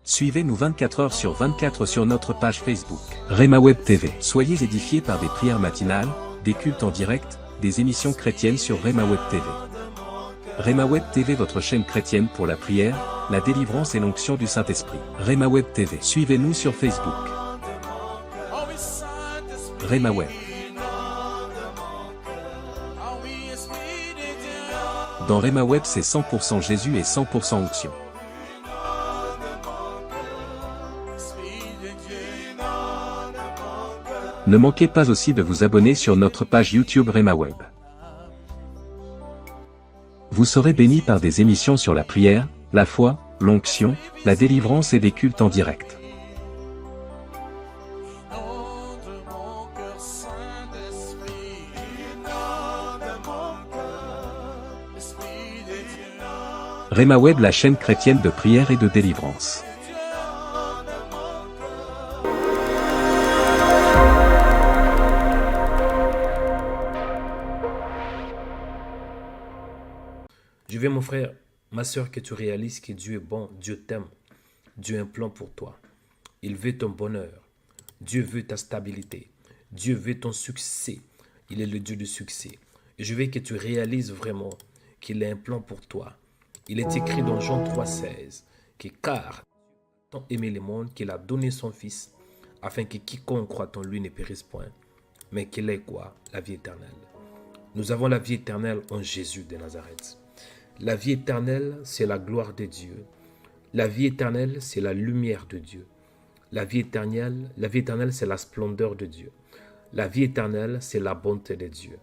Suivez-nous 24 heures sur 24 sur notre page Facebook. Rema Web TV. Soyez édifiés par des prières matinales, des cultes en direct, des émissions chrétiennes sur Rema Web TV. Rema Web TV, votre chaîne chrétienne pour la prière, la délivrance et l'onction du Saint-Esprit. Rema Web TV. Suivez-nous sur Facebook. Rema Web. Dans Rema Web, c'est 100% Jésus et 100% onction. Ne manquez pas aussi de vous abonner sur notre page YouTube Rema Web. Vous serez bénis par des émissions sur la prière, la foi, l'onction, la délivrance et des cultes en direct. Rema Web, la chaîne chrétienne de prière et de délivrance. Je veux, mon frère, ma soeur, que tu réalises que Dieu est bon, Dieu t'aime, Dieu a un plan pour toi. Il veut ton bonheur, Dieu veut ta stabilité, Dieu veut ton succès. Il est le Dieu du succès. Et je veux que tu réalises vraiment qu'il a un plan pour toi. Il est écrit dans Jean 3,16 que car tant aimé le monde qu'il a donné son Fils, afin que quiconque croit en lui ne périsse point, mais qu'il ait quoi? La vie éternelle. Nous avons la vie éternelle en Jésus de Nazareth. La vie éternelle, c'est la gloire de Dieu. La vie éternelle, c'est la lumière de Dieu. La vie éternelle, c'est la splendeur de Dieu. La vie éternelle, c'est la bonté de Dieu.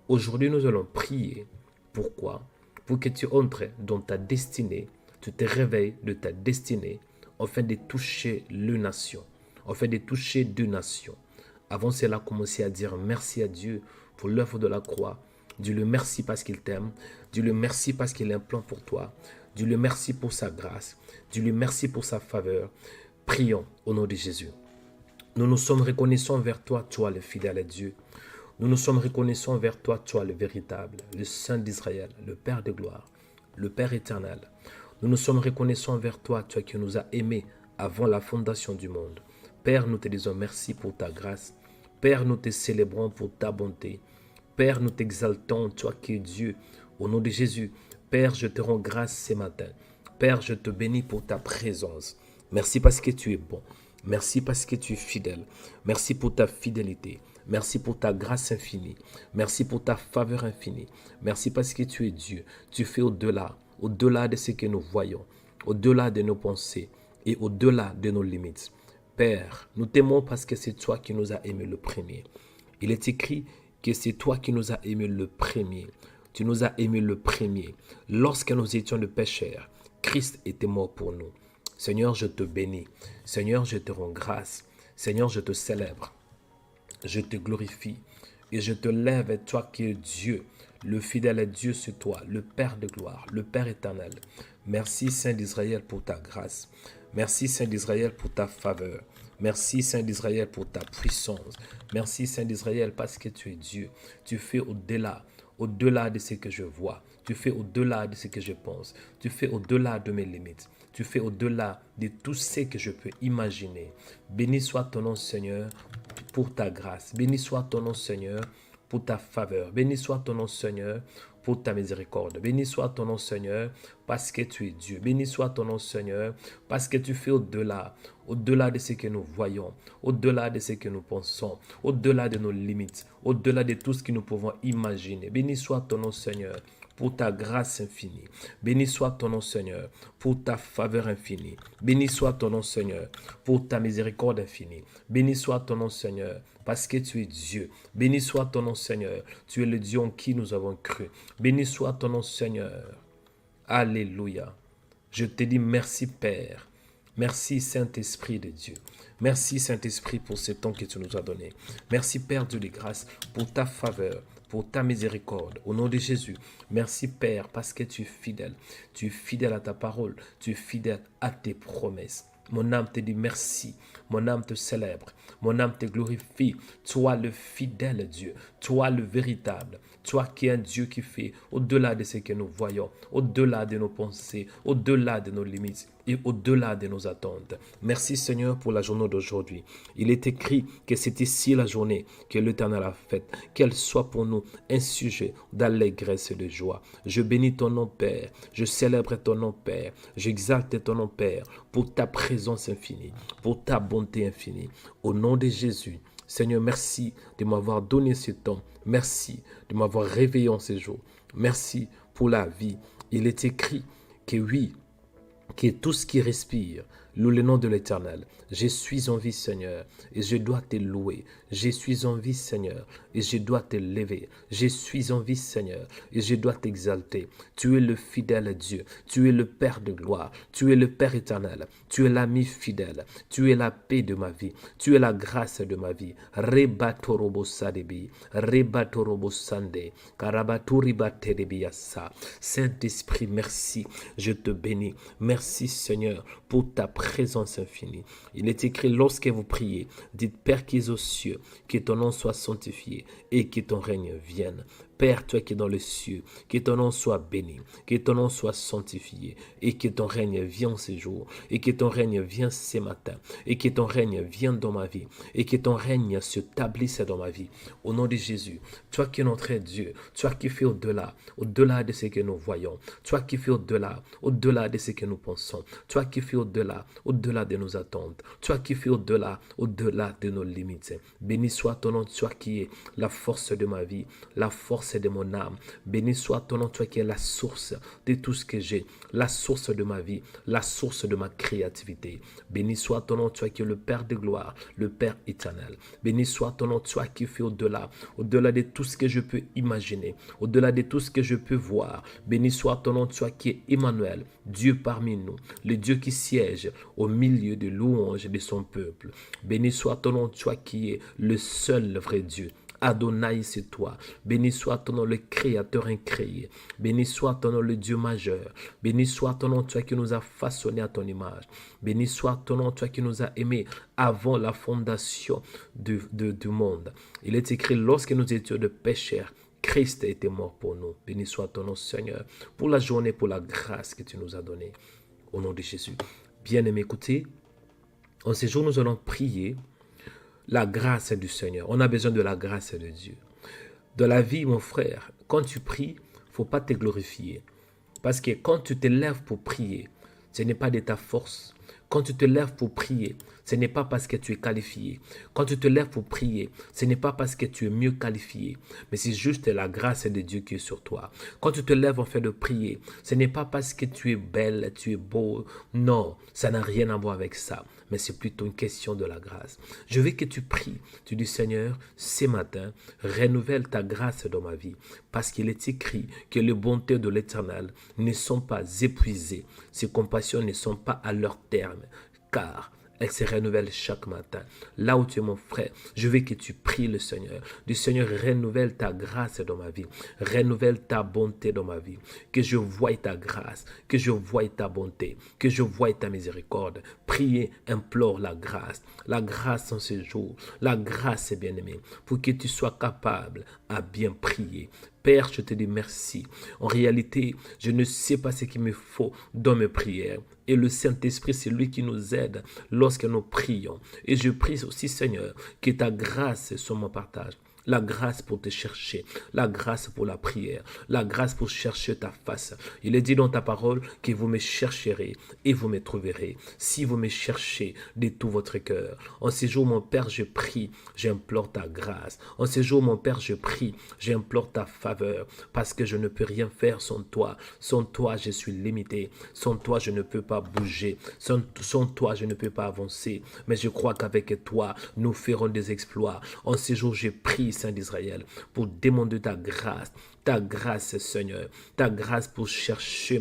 Aujourd'hui, nous allons prier. Pourquoi? Pour que tu entres dans ta destinée, tu te réveilles de ta destinée, afin de toucher les nations, afin de toucher deux nations. Avant cela, commencez à dire merci à Dieu pour l'œuvre de la croix. Dis-le merci parce qu'il t'aime. Dis-le merci parce qu'il a un plan pour toi. Dis-le merci pour sa grâce. Dis-le merci pour sa faveur. Prions au nom de Jésus. Nous nous sommes reconnaissants vers toi, toi le fidèle Dieu. Nous nous sommes reconnaissants vers toi, toi le véritable, le Saint d'Israël, le Père de gloire, le Père éternel. Nous nous sommes reconnaissants vers toi, toi qui nous as aimés avant la fondation du monde. Père, nous te disons merci pour ta grâce. Père, nous te célébrons pour ta bonté. Père, nous t'exaltons, toi qui es Dieu, au nom de Jésus. Père, je te rends grâce ce matin. Père, je te bénis pour ta présence. Merci parce que tu es bon. Merci parce que tu es fidèle. Merci pour ta fidélité. Merci pour ta grâce infinie. Merci pour ta faveur infinie. Merci parce que tu es Dieu. Tu fais au-delà de ce que nous voyons, au-delà de nos pensées et au-delà de nos limites. Père, nous t'aimons parce que c'est toi qui nous as aimés le premier. Il est écrit que c'est toi qui nous as aimés le premier. Tu nous as aimés le premier. Lorsque nous étions de pécheurs, Christ était mort pour nous. Seigneur, je te bénis. Seigneur, je te rends grâce. Seigneur, je te célèbre. Je te glorifie. Et je te lève, et toi qui es Dieu, le fidèle Dieu, c'est toi, le Père de gloire, le Père éternel. Merci, Saint d'Israël, pour ta grâce. Merci, Saint d'Israël, pour ta faveur. Merci, Saint d'Israël, pour ta puissance. Merci, Saint d'Israël, parce que tu es Dieu. Tu fais au-delà de ce que je vois. Tu fais au-delà de ce que je pense. Tu fais au-delà de mes limites. Tu fais au-delà de tout ce que je peux imaginer. Béni soit ton nom, Seigneur, pour ta grâce. Béni soit ton nom, Seigneur, pour ta faveur. Béni soit ton nom, Seigneur, pour ta miséricorde. Béni soit ton nom, Seigneur, parce que tu es Dieu. Béni soit ton nom, Seigneur, parce que tu fais au-delà de ce que nous voyons, au-delà de ce que nous pensons, au-delà de nos limites, au-delà de tout ce que nous pouvons imaginer. Béni soit ton nom, Seigneur, pour ta grâce infinie. Béni soit ton nom, Seigneur, pour ta faveur infinie. Béni soit ton nom, Seigneur, pour ta miséricorde infinie. Béni soit ton nom, Seigneur, parce que tu es Dieu. Béni soit ton nom, Seigneur. Tu es le Dieu en qui nous avons cru. Béni soit ton nom, Seigneur. Alléluia. Je te dis merci, Père. Merci, Saint-Esprit de Dieu. Merci, Saint-Esprit, pour ce temps que tu nous as donné. Merci, Père Dieu de grâce, pour ta faveur, pour ta miséricorde. Au nom de Jésus, merci, Père, parce que tu es fidèle. Tu es fidèle à ta parole. Tu es fidèle à tes promesses. Mon âme te dit merci. Mon âme te célèbre. Mon âme te glorifie. Toi le fidèle Dieu. Toi le véritable. Toi qui es un Dieu qui fait au-delà de ce que nous voyons, au-delà de nos pensées, au-delà de nos limites et au-delà de nos attentes. Merci Seigneur pour la journée d'aujourd'hui. Il est écrit que c'est ici la journée que l'Éternel a faite, qu'elle soit pour nous un sujet d'allégresse et de joie. Je bénis ton nom Père, je célèbre ton nom Père, j'exalte ton nom Père pour ta présence infinie, pour ta bonté infinie. Au nom de Jésus, Seigneur, merci de m'avoir donné ce temps. Merci de m'avoir réveillé en ce jour. Merci pour la vie. Il est écrit que oui, que tout ce qui respire loue le nom de l'Éternel. Je suis en vie, Seigneur, et je dois te louer. Je suis en vie, Seigneur, et je dois te lever. Je suis en vie, Seigneur, et je dois t'exalter. Tu es le fidèle Dieu. Tu es le Père de gloire. Tu es le Père éternel. Tu es l'ami fidèle. Tu es la paix de ma vie. Tu es la grâce de ma vie. Rebatorobo sadebi, rebatorobo sande, karabaturiba tedebiasa. Saint-Esprit, merci. Je te bénis. Merci, Seigneur, pour ta présence infinie. Il est écrit, lorsque vous priez, dites, Père qui es aux cieux, que ton nom soit sanctifié et que ton règne vienne. Père, toi qui es dans le cieux, que ton nom soit béni, que ton nom soit sanctifié, et que ton règne vienne ce jour, et que ton règne vienne ce matin, et que ton règne vienne dans ma vie, et que ton règne se établisse dans ma vie. Au nom de Jésus, toi qui es notre Dieu, toi qui fais au-delà de ce que nous voyons, toi qui fais au-delà de ce que nous pensons, toi qui fais au-delà de nos attentes, toi qui fais au-delà de nos limites. Béni soit ton nom, toi qui es la force de ma vie, la force de mon âme. Béni soit ton nom, toi qui es la source de tout ce que j'ai, la source de ma vie, la source de ma créativité. Béni soit ton nom, toi qui es le Père de gloire, le Père éternel. Béni soit ton nom, toi qui fais au-delà de tout ce que je peux imaginer, au-delà de tout ce que je peux voir. Béni soit ton nom, toi qui es Emmanuel, Dieu parmi nous, le Dieu qui siège au milieu de louanges de son peuple. Béni soit ton nom, toi qui es le seul vrai Dieu. Adonai, c'est toi. Béni soit ton nom, le Créateur incréé. Béni soit ton nom, le Dieu majeur. Béni soit ton nom, toi qui nous as façonnés à ton image. Béni soit ton nom, toi qui nous as aimés avant la fondation du monde. Il est écrit, lorsque nous étions de pécheurs, Christ a été mort pour nous. Béni soit ton nom, Seigneur, pour la journée, pour la grâce que tu nous as donnée. Au nom de Jésus. Bien-aimés, écoutez, en ce jour, nous allons prier la grâce du Seigneur. On a besoin de la grâce de Dieu. Dans la vie, mon frère, quand tu pries, il ne faut pas te glorifier. Parce que quand tu te lèves pour prier, ce n'est pas de ta force. Quand tu te lèves pour prier, ce n'est pas parce que tu es qualifié. Quand tu te lèves pour prier, ce n'est pas parce que tu es mieux qualifié, mais c'est juste la grâce de Dieu qui est sur toi. Quand tu te lèves en fait de prier, ce n'est pas parce que tu es belle, tu es beau. Non, ça n'a rien à voir avec ça, mais c'est plutôt une question de la grâce. Je veux que tu pries. Tu dis, Seigneur, ce matin, renouvelle ta grâce dans ma vie, parce qu'il est écrit que les bontés de l'Éternel ne sont pas épuisées, ses compassions ne sont pas à leur terme, car elle se renouvelle chaque matin. Là où tu es mon frère, je veux que tu pries le Seigneur. Du Seigneur, renouvelle ta grâce dans ma vie. Renouvelle ta bonté dans ma vie. Que je voie ta grâce, que je voie ta bonté, que je voie ta miséricorde. Priez, implore la grâce en ce jour, la grâce, bien-aimé, pour que tu sois capable à bien prier. Père, je te dis merci. En réalité, je ne sais pas ce qu'il me faut dans mes prières. Et le Saint-Esprit, c'est lui qui nous aide lorsque nous prions. Et je prie aussi, Seigneur, que ta grâce soit mon partage. La grâce pour te chercher, la grâce pour la prière, la grâce pour chercher ta face. Il est dit dans ta parole que vous me chercherez et vous me trouverez, si vous me cherchez de tout votre cœur. En ces jours, mon Père, je prie, j'implore ta grâce. En ces jours, mon Père, je prie, j'implore ta faveur, parce que je ne peux rien faire sans toi. Sans toi, je suis limité. Sans toi, je ne peux pas bouger. Sans toi, je ne peux pas avancer. Mais je crois qu'avec toi, nous ferons des exploits. En ces jours, je prie, Saint d'Israël, pour demander ta grâce, Seigneur, ta grâce pour chercher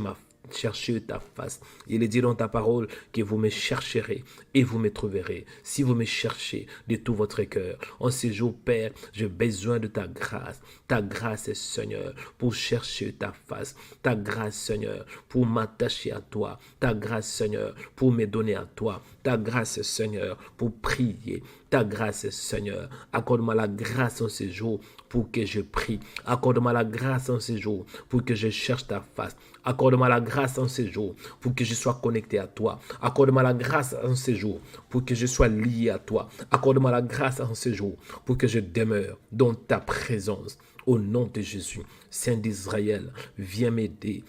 chercher ta face. Il est dit dans ta parole que vous me chercherez et vous me trouverez. Si vous me cherchez de tout votre cœur. En ces jours, Père, j'ai besoin de ta grâce, Seigneur, pour chercher ta face. Ta grâce, Seigneur, pour m'attacher à toi. Ta grâce, Seigneur, pour me donner à toi. Ta grâce, Seigneur, pour prier. Ta grâce, Seigneur, accorde-moi la grâce en ces jours pour que je prie. Accorde-moi la grâce en ces jours pour que je cherche ta face. Accorde-moi la grâce en ces jours pour que je sois connecté à toi. Accorde-moi la grâce en ces jours pour que je sois lié à toi. Accorde-moi la grâce en ces jours pour que je demeure dans ta présence. Au nom de Jésus, Saint d'Israël, viens m'aider,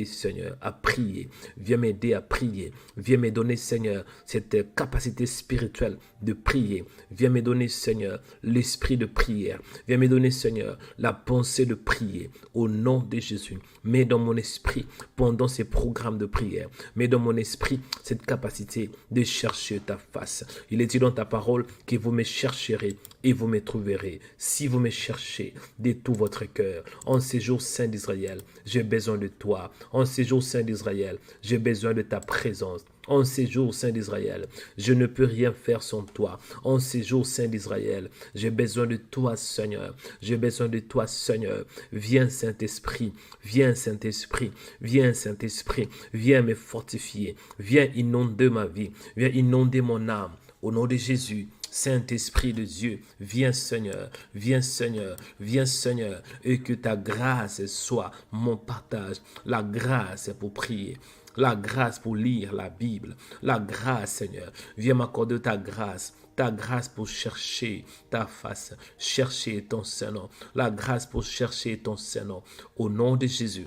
Seigneur, à prier. Viens m'aider à prier. Viens me donner, Seigneur, cette capacité spirituelle de prier. Viens me donner, Seigneur, l'esprit de prière. Viens me donner, Seigneur, la pensée de prier. Au nom de Jésus, mets dans mon esprit, pendant ces programmes de prière, mets dans mon esprit cette capacité de chercher ta face. Il est dit dans ta parole que vous me chercherez et vous me trouverez. Si vous me cherchez de tout votre cœur, en ces jours saints d'Israël, j'ai besoin de toi. En ces jours saints d'Israël, j'ai besoin de ta présence. En ces jours saints d'Israël, je ne peux rien faire sans toi. En ces jours saints d'Israël, j'ai besoin de toi, Seigneur. J'ai besoin de toi, Seigneur. Viens, Saint-Esprit. Viens, Saint-Esprit. Viens, Saint-Esprit. Viens me fortifier. Viens inonder ma vie. Viens inonder mon âme. Au nom de Jésus, Saint-Esprit de Dieu, viens Seigneur, viens Seigneur, viens Seigneur, et que ta grâce soit mon partage, la grâce pour prier, la grâce pour lire la Bible, la grâce Seigneur, viens m'accorder ta grâce pour chercher ta face, chercher ton Saint-Nom, la grâce pour chercher ton Saint-Nom, au nom de Jésus.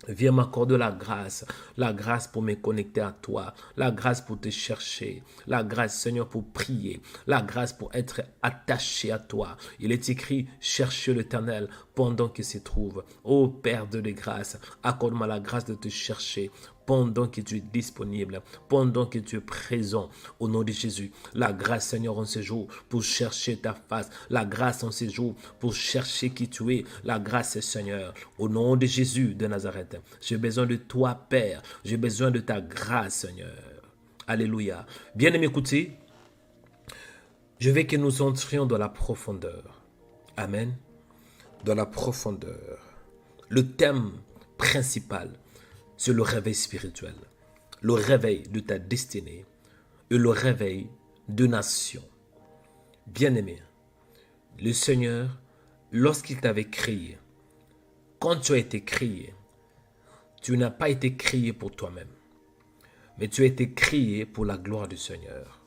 Viens m'accorder la grâce pour me connecter à toi, la grâce pour te chercher, la grâce, Seigneur, pour prier, la grâce pour être attaché à toi. Il est écrit, cherchez l'Éternel pendant qu'il se trouve. Ô Père de grâce, accorde-moi la grâce de te chercher pendant que tu es disponible, pendant que tu es présent, au nom de Jésus. La grâce, Seigneur, en ces jours pour chercher ta face, la grâce en ces jours pour chercher qui tu es, la grâce, Seigneur, au nom de Jésus de Nazareth. J'ai besoin de toi, Père, j'ai besoin de ta grâce, Seigneur. Alléluia. Bien-aimés, écoutez, je veux que nous entrions dans la profondeur. Amen. Dans la profondeur. Le thème principal, c'est le réveil spirituel, le réveil de ta destinée et le réveil de nations. Bien-aimé, le Seigneur, lorsqu'il t'avait créé, quand tu as été créé, tu n'as pas été créé pour toi-même, mais tu as été créé pour la gloire du Seigneur.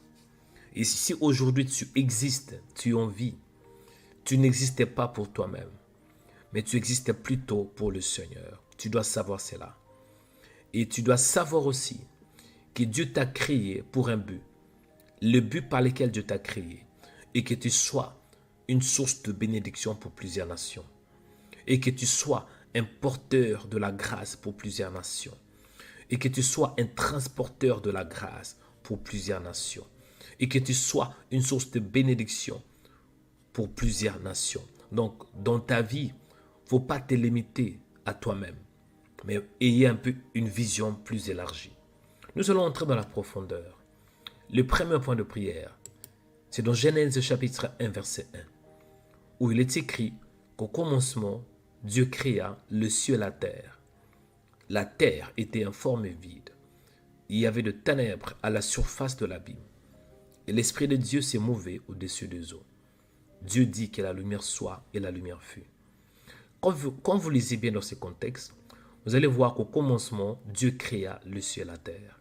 Et si aujourd'hui tu existes, tu es en vie, tu n'existais pas pour toi-même, mais tu existais plutôt pour le Seigneur. Tu dois savoir cela. Et tu dois savoir aussi que Dieu t'a créé pour un but. Le but par lequel Dieu t'a créé. Et que tu sois une source de bénédiction pour plusieurs nations. Et que tu sois un porteur de la grâce pour plusieurs nations. Et que tu sois un transporteur de la grâce pour plusieurs nations. Et que tu sois une source de bénédiction pour plusieurs nations. Donc, dans ta vie, il ne faut pas te limiter à toi-même, mais ayez un peu une vision plus élargie. Nous allons entrer dans la profondeur. Le premier point de prière, c'est dans Genèse chapitre 1, verset 1, où il est écrit qu'au commencement, Dieu créa le ciel et la terre. La terre était en forme vide. Il y avait de ténèbres à la surface de l'abîme. Et l'Esprit de Dieu s'est mouvé au-dessus des eaux. Dieu dit que la lumière soit et la lumière fut. Quand vous lisez bien dans ce contexte, vous allez voir qu'au commencement, Dieu créa le ciel et la terre.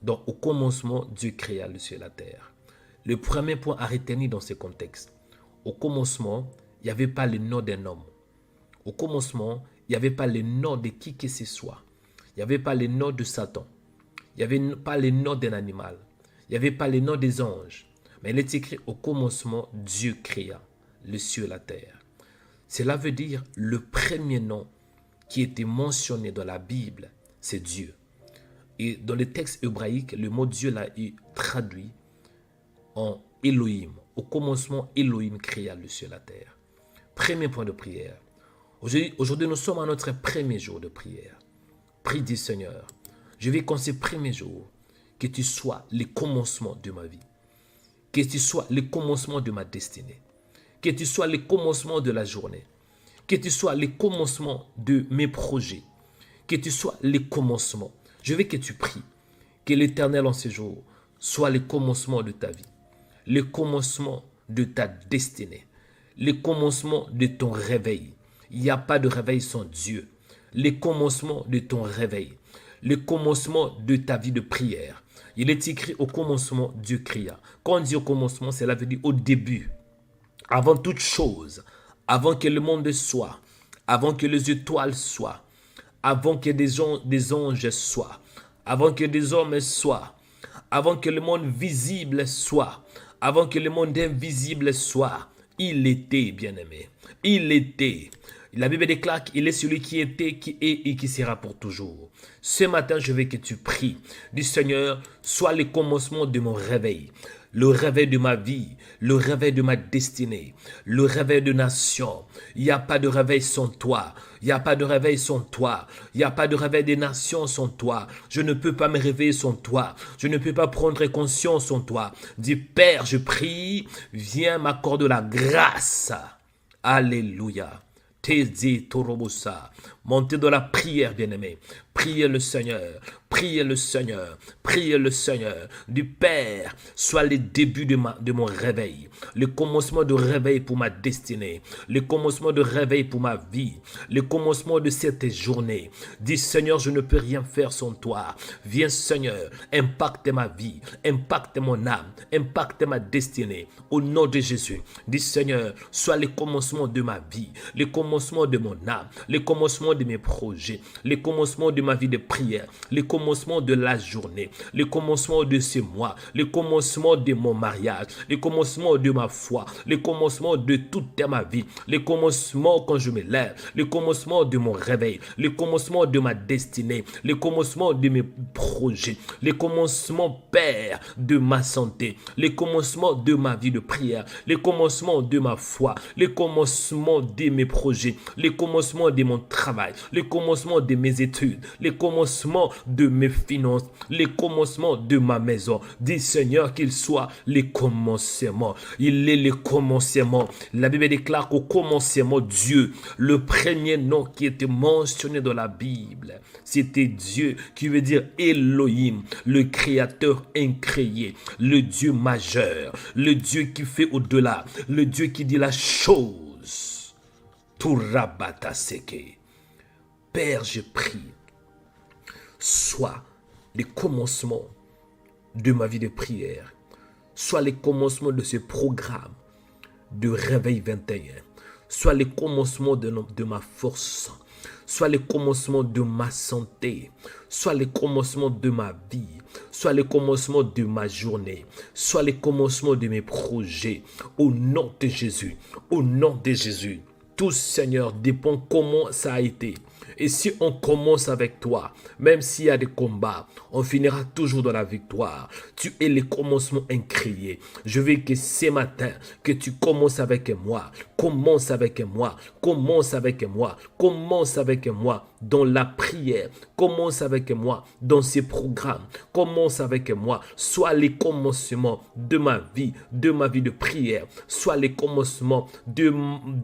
Donc, au commencement, Dieu créa le ciel et la terre. Le premier point à retenir dans ce contexte, au commencement, il n'y avait pas le nom d'un homme. Au commencement, il n'y avait pas le nom de qui que ce soit. Il n'y avait pas le nom de Satan. Il n'y avait pas le nom d'un animal. Il n'y avait pas le nom des anges. Mais il est écrit au commencement, Dieu créa le ciel et la terre. Cela veut dire le premier nom qui était mentionné dans la Bible, c'est Dieu. Et dans le texte hébraïque, le mot Dieu l'a traduit en Elohim. Au commencement, Elohim créa le ciel et la terre. Premier point de prière. Aujourd'hui, nous sommes à notre premier jour de prière. Prie, dis Seigneur, je vais qu'en ces premiers jours, que tu sois le commencement de ma vie, que tu sois le commencement de ma destinée, que tu sois le commencement de la journée, que tu sois le commencement de mes projets, que tu sois le commencement. Je veux que tu pries, que l'Éternel en ces jours soit le commencement de ta vie, le commencement de ta destinée, le commencement de ton réveil. Il n'y a pas de réveil sans Dieu. Le commencement de ton réveil, le commencement de ta vie de prière. Il est écrit au commencement, Dieu cria. Quand on dit au commencement, cela veut dire au début, avant toute chose, avant que le monde soit, avant que les étoiles soient, avant que des anges soient, avant que des hommes soient, avant que le monde visible soit, avant que le monde invisible soit. Il était, bien-aimé. Il était. La Bible déclare qu'il est celui qui était, qui est et qui sera pour toujours. Ce matin, je veux que tu pries. Dis Seigneur, sois le commencement de mon réveil. Le réveil de ma vie, le réveil de ma destinée, le réveil de nation. Il n'y a pas de réveil sans toi. Il n'y a pas de réveil sans toi. Il n'y a pas de réveil des nations sans toi. Je ne peux pas me réveiller sans toi. Je ne peux pas prendre conscience sans toi. Dis Père, je prie, viens m'accorder la grâce. Alléluia. Tézi Torobosa. Montez dans la prière, bien-aimé. Priez le Seigneur. Priez le Seigneur. Priez le Seigneur. Du Père, soit le début de mon réveil. Le commencement de réveil pour ma destinée. Le commencement de réveil pour ma vie. Le commencement de cette journée. Dis Seigneur, je ne peux rien faire sans toi. Viens Seigneur, impacte ma vie. Impacte mon âme. Impacte ma destinée. Au nom de Jésus. Dis Seigneur, soit le commencement de ma vie. Le commencement de mon âme. Le commencement de mes projets. Le commencement de ma vie de prière. Le commencement de la journée. Le commencement de ce mois. Le commencement de mon mariage. Le commencement de ma foi. Le commencement de toute ma vie. Le commencement quand je me lève. Le commencement de mon réveil. Le commencement de ma destinée. Le commencement de mes projets. Le commencement, Père, de ma santé. Le commencement de ma vie de prière. Le commencement de ma foi. Le commencement de mes projets. Le commencement de mon travail. Le commencement de mes études. Le commencement de mes finances. Le commencement de ma maison. Dis Seigneur qu'il soit le commencement. Il est le commencement. La Bible déclare qu'au commencement, Dieu, le premier nom qui était mentionné dans la Bible, c'était Dieu, qui veut dire Elohim, le créateur incréé, le Dieu majeur, le Dieu qui fait au-delà, le Dieu qui dit la chose. Turabataseke. Père, je prie, sois le commencement de ma vie de prière, soit le commencement de ce programme de réveil 21, soit le commencement de ma force, soit le commencement de ma santé, soit le commencement de ma vie, soit le commencement de ma journée, soit le commencement de mes projets, au nom de Jésus, au nom de Jésus. Tout, Seigneur, dépend comment ça a été. Et si on commence avec toi, même s'il y a des combats, on finira toujours dans la victoire. Tu es le commencement incréé. Je veux que ce matin, que tu commences avec moi. Commence avec moi. Commence avec moi. Commence avec moi dans la prière. Commence avec moi dans ces programmes. Commence avec moi. Sois le commencement de ma vie de prière. Sois le commencement de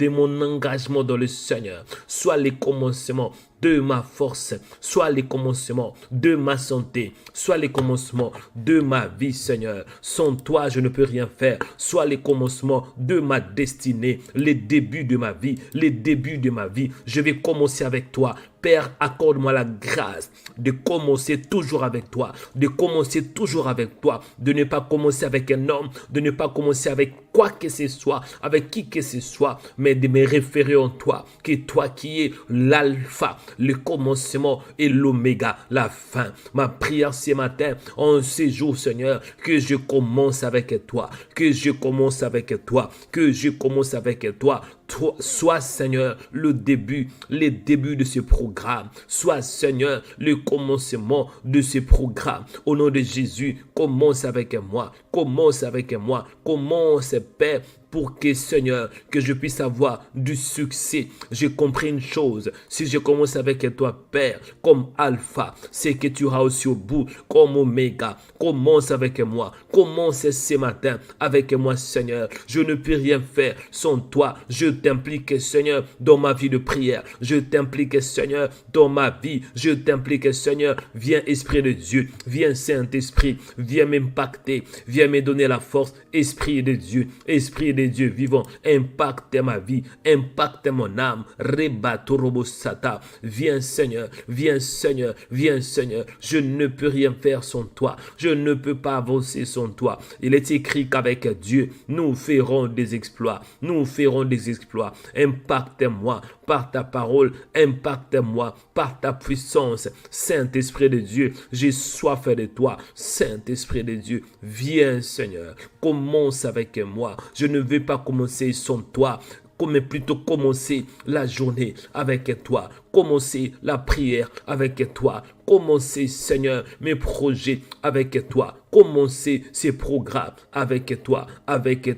mon engagement dans le Seigneur. Sois le commencement de ma force, soit les commencements de ma santé, soit les commencements de ma vie, Seigneur. Sans toi, je ne peux rien faire. Soit les commencements de ma destinée, les débuts de ma vie, les débuts de ma vie. Je vais commencer avec toi. Père, accorde-moi la grâce de commencer toujours avec toi, de commencer toujours avec toi, de ne pas commencer avec un homme, de ne pas commencer avec quoi que ce soit, avec qui que ce soit, mais de me référer en toi, que toi qui es l'alpha, le commencement et l'oméga, la fin. Ma prière ce matin, en ces jours, Seigneur, que je commence avec toi, que je commence avec toi, que je commence avec toi. Toi, sois, Seigneur, le début, les débuts de ce programme. Sois, Seigneur, le commencement de ce programme. Au nom de Jésus, commence avec moi. Commence avec moi. Commence, Père, pour que, Seigneur, que je puisse avoir du succès. J'ai compris une chose. Si je commence avec toi, Père, comme Alpha, c'est que tu auras aussi au bout, comme Oméga. Commence avec moi. Commence ce matin avec moi, Seigneur. Je ne peux rien faire sans toi. Je t'implique, Seigneur, dans ma vie de prière. Je t'implique, Seigneur, dans ma vie. Je t'implique, Seigneur. Viens, Esprit de Dieu. Viens, Saint-Esprit. Viens m'impacter. Viens me donner la force. Esprit de Dieu. Esprit de Dieu vivant. Impacte ma vie. Impacte mon âme. Rebatorobosata. Viens, Seigneur. Viens, Seigneur. Viens, Seigneur. Je ne peux rien faire sans toi. Je ne peux pas avancer sans toi. Il est écrit qu'avec Dieu, nous ferons des exploits. Nous ferons des exploits. Impacte-moi par ta parole. Impacte-moi par ta puissance. Saint-Esprit de Dieu, j'ai soif de toi. Saint-Esprit de Dieu, viens, Seigneur. Commence avec moi. Je ne veux pas commencer sans toi, mais plutôt commencer la journée avec toi, commencer la prière avec toi, commencer, Seigneur, mes projets avec toi, commencer ces programmes avec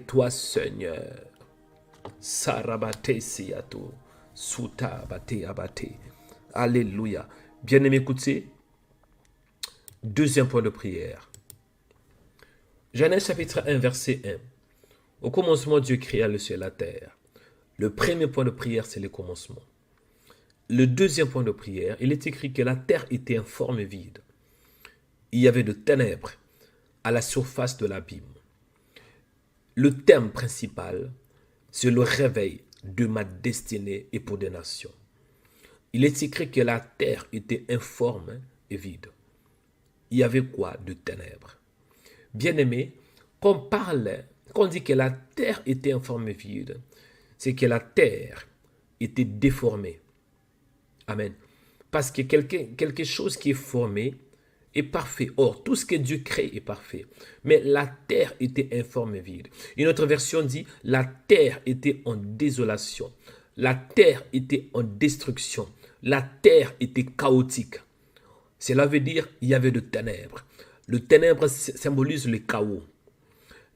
toi, Seigneur. Sarabate siato, suta bate abate. Alléluia. Bien-aimé, écoutez, deuxième point de prière. Genèse chapitre 1, verset 1. Au commencement, Dieu créa le ciel et la terre. Le premier point de prière, c'est le commencement. Le deuxième point de prière, il est écrit que la terre était informe et vide. Il y avait de ténèbres à la surface de l'abîme. Le thème principal, c'est le réveil de ma destinée et pour des nations. Il est écrit que la terre était informe et vide. Il y avait quoi? De ténèbres. Bien-aimé, quand on dit que la terre était informe et vide, c'est que la terre était déformée. Amen. Parce que quelque chose qui est formé est parfait. Or, tout ce que Dieu crée est parfait. Mais la terre était informe et vide. Une autre version dit, la terre était en désolation. La terre était en destruction. La terre était chaotique. Cela veut dire il y avait de ténèbres. Le ténèbre symbolise le chaos.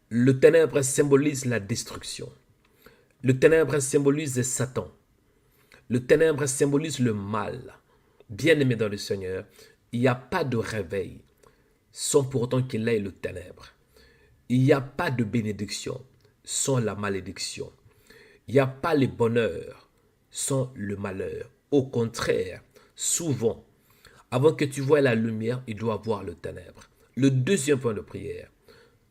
Le ténèbre symbolise la destruction. Le ténèbre symbolise Satan. Le ténèbre symbolise le mal. Bien-aimé dans le Seigneur, il n'y a pas de réveil sans pour autant qu'il ait le ténèbre. Il n'y a pas de bénédiction sans la malédiction. Il n'y a pas le bonheur sans le malheur. Au contraire, souvent, avant que tu vois la lumière, il doit avoir le ténèbre. Le deuxième point de prière,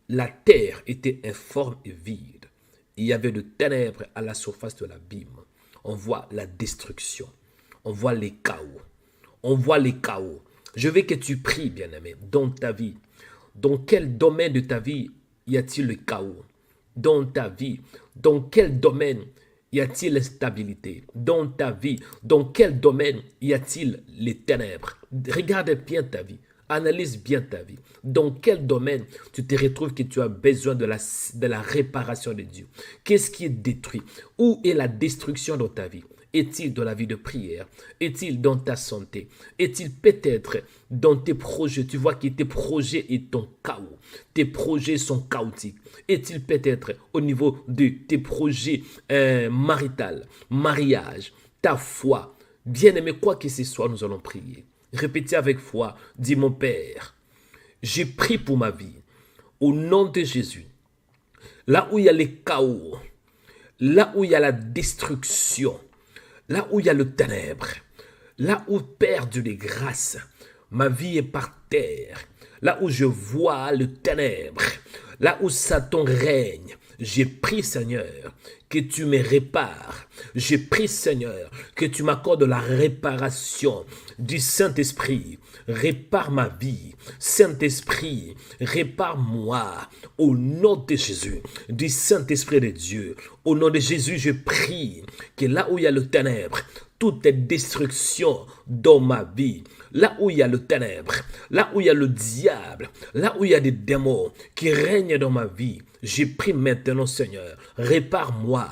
la terre était informe et vide. Il y avait de ténèbres à la surface de l'abîme. On voit la destruction. On voit les chaos. On voit les chaos. Je veux que tu pries, bien-aimé, dans ta vie. Dans quel domaine de ta vie y a-t-il le chaos? Dans ta vie, dans quel domaine y a-t-il l'instabilité? Dans ta vie, dans quel domaine y a-t-il les ténèbres? Regarde bien ta vie. Analyse bien ta vie. Dans quel domaine tu te retrouves que tu as besoin de la réparation de Dieu? Qu'est-ce qui est détruit? Où est la destruction dans ta vie? Est-il dans la vie de prière? Est-il dans ta santé? Est-il peut-être dans tes projets? Tu vois que tes projets sont en chaos. Tes projets sont chaotiques. Est-il peut-être au niveau de tes projets maritaux, mariage, ta foi? Bien-aimé, quoi que ce soit, nous allons prier. Répétez avec foi, dis mon Père, j'ai pris pour ma vie, au nom de Jésus, là où il y a les chaos, là où il y a la destruction, là où il y a le ténèbre, là où Père Dieu de grâce, ma vie est par terre, là où je vois le ténèbre, là où Satan règne, j'ai pris, Seigneur, que tu me répares. J'ai pris, Seigneur, que tu m'accordes la réparation du Saint-Esprit. Répare ma vie. Saint-Esprit, répare-moi. Au nom de Jésus, du Saint-Esprit de Dieu. Au nom de Jésus, je prie que là où il y a le ténèbre, toute destruction dans ma vie, là où il y a le ténèbre, là où il y a le diable, là où il y a des démons qui règnent dans ma vie, J'ai pris maintenant, Seigneur, répare-moi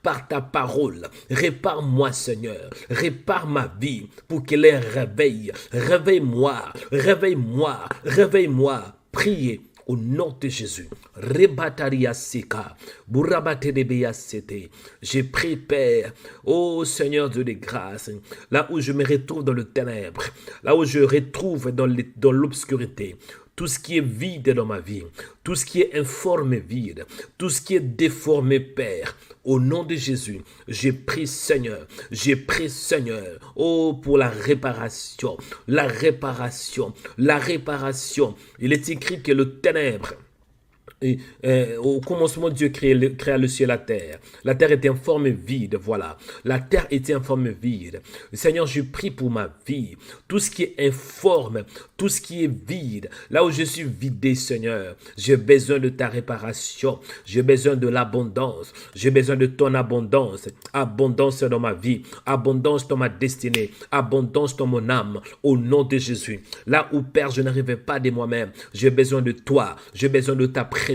par ta parole. Répare-moi, Seigneur, répare ma vie pour qu'elle ait réveil. Réveille-moi, réveille-moi, réveille-moi. Priez au nom de Jésus. Rebataria seka, burabaterebeya sete. J'ai pris, Père, ô Seigneur Dieu des grâces, là où je me retrouve dans le ténèbre, là où je retrouve dans l'obscurité, tout ce qui est vide dans ma vie, tout ce qui est informe vide, tout ce qui est déformé, Père, au nom de Jésus, j'ai pris, Seigneur, oh, pour la réparation, la réparation, la réparation. Il est écrit que le ténèbre, au commencement, Dieu créa le ciel et la terre. La terre était informe et vide, voilà. La terre était informe et vide. Seigneur, je prie pour ma vie. Tout ce qui est informe, tout ce qui est vide, là où je suis vidé, Seigneur, j'ai besoin de ta réparation. J'ai besoin de l'abondance. J'ai besoin de ton abondance. Abondance dans ma vie. Abondance dans ma destinée. Abondance dans mon âme. Au nom de Jésus. Là où, Père, je n'arrivais pas de moi-même. J'ai besoin de toi. J'ai besoin de ta présence.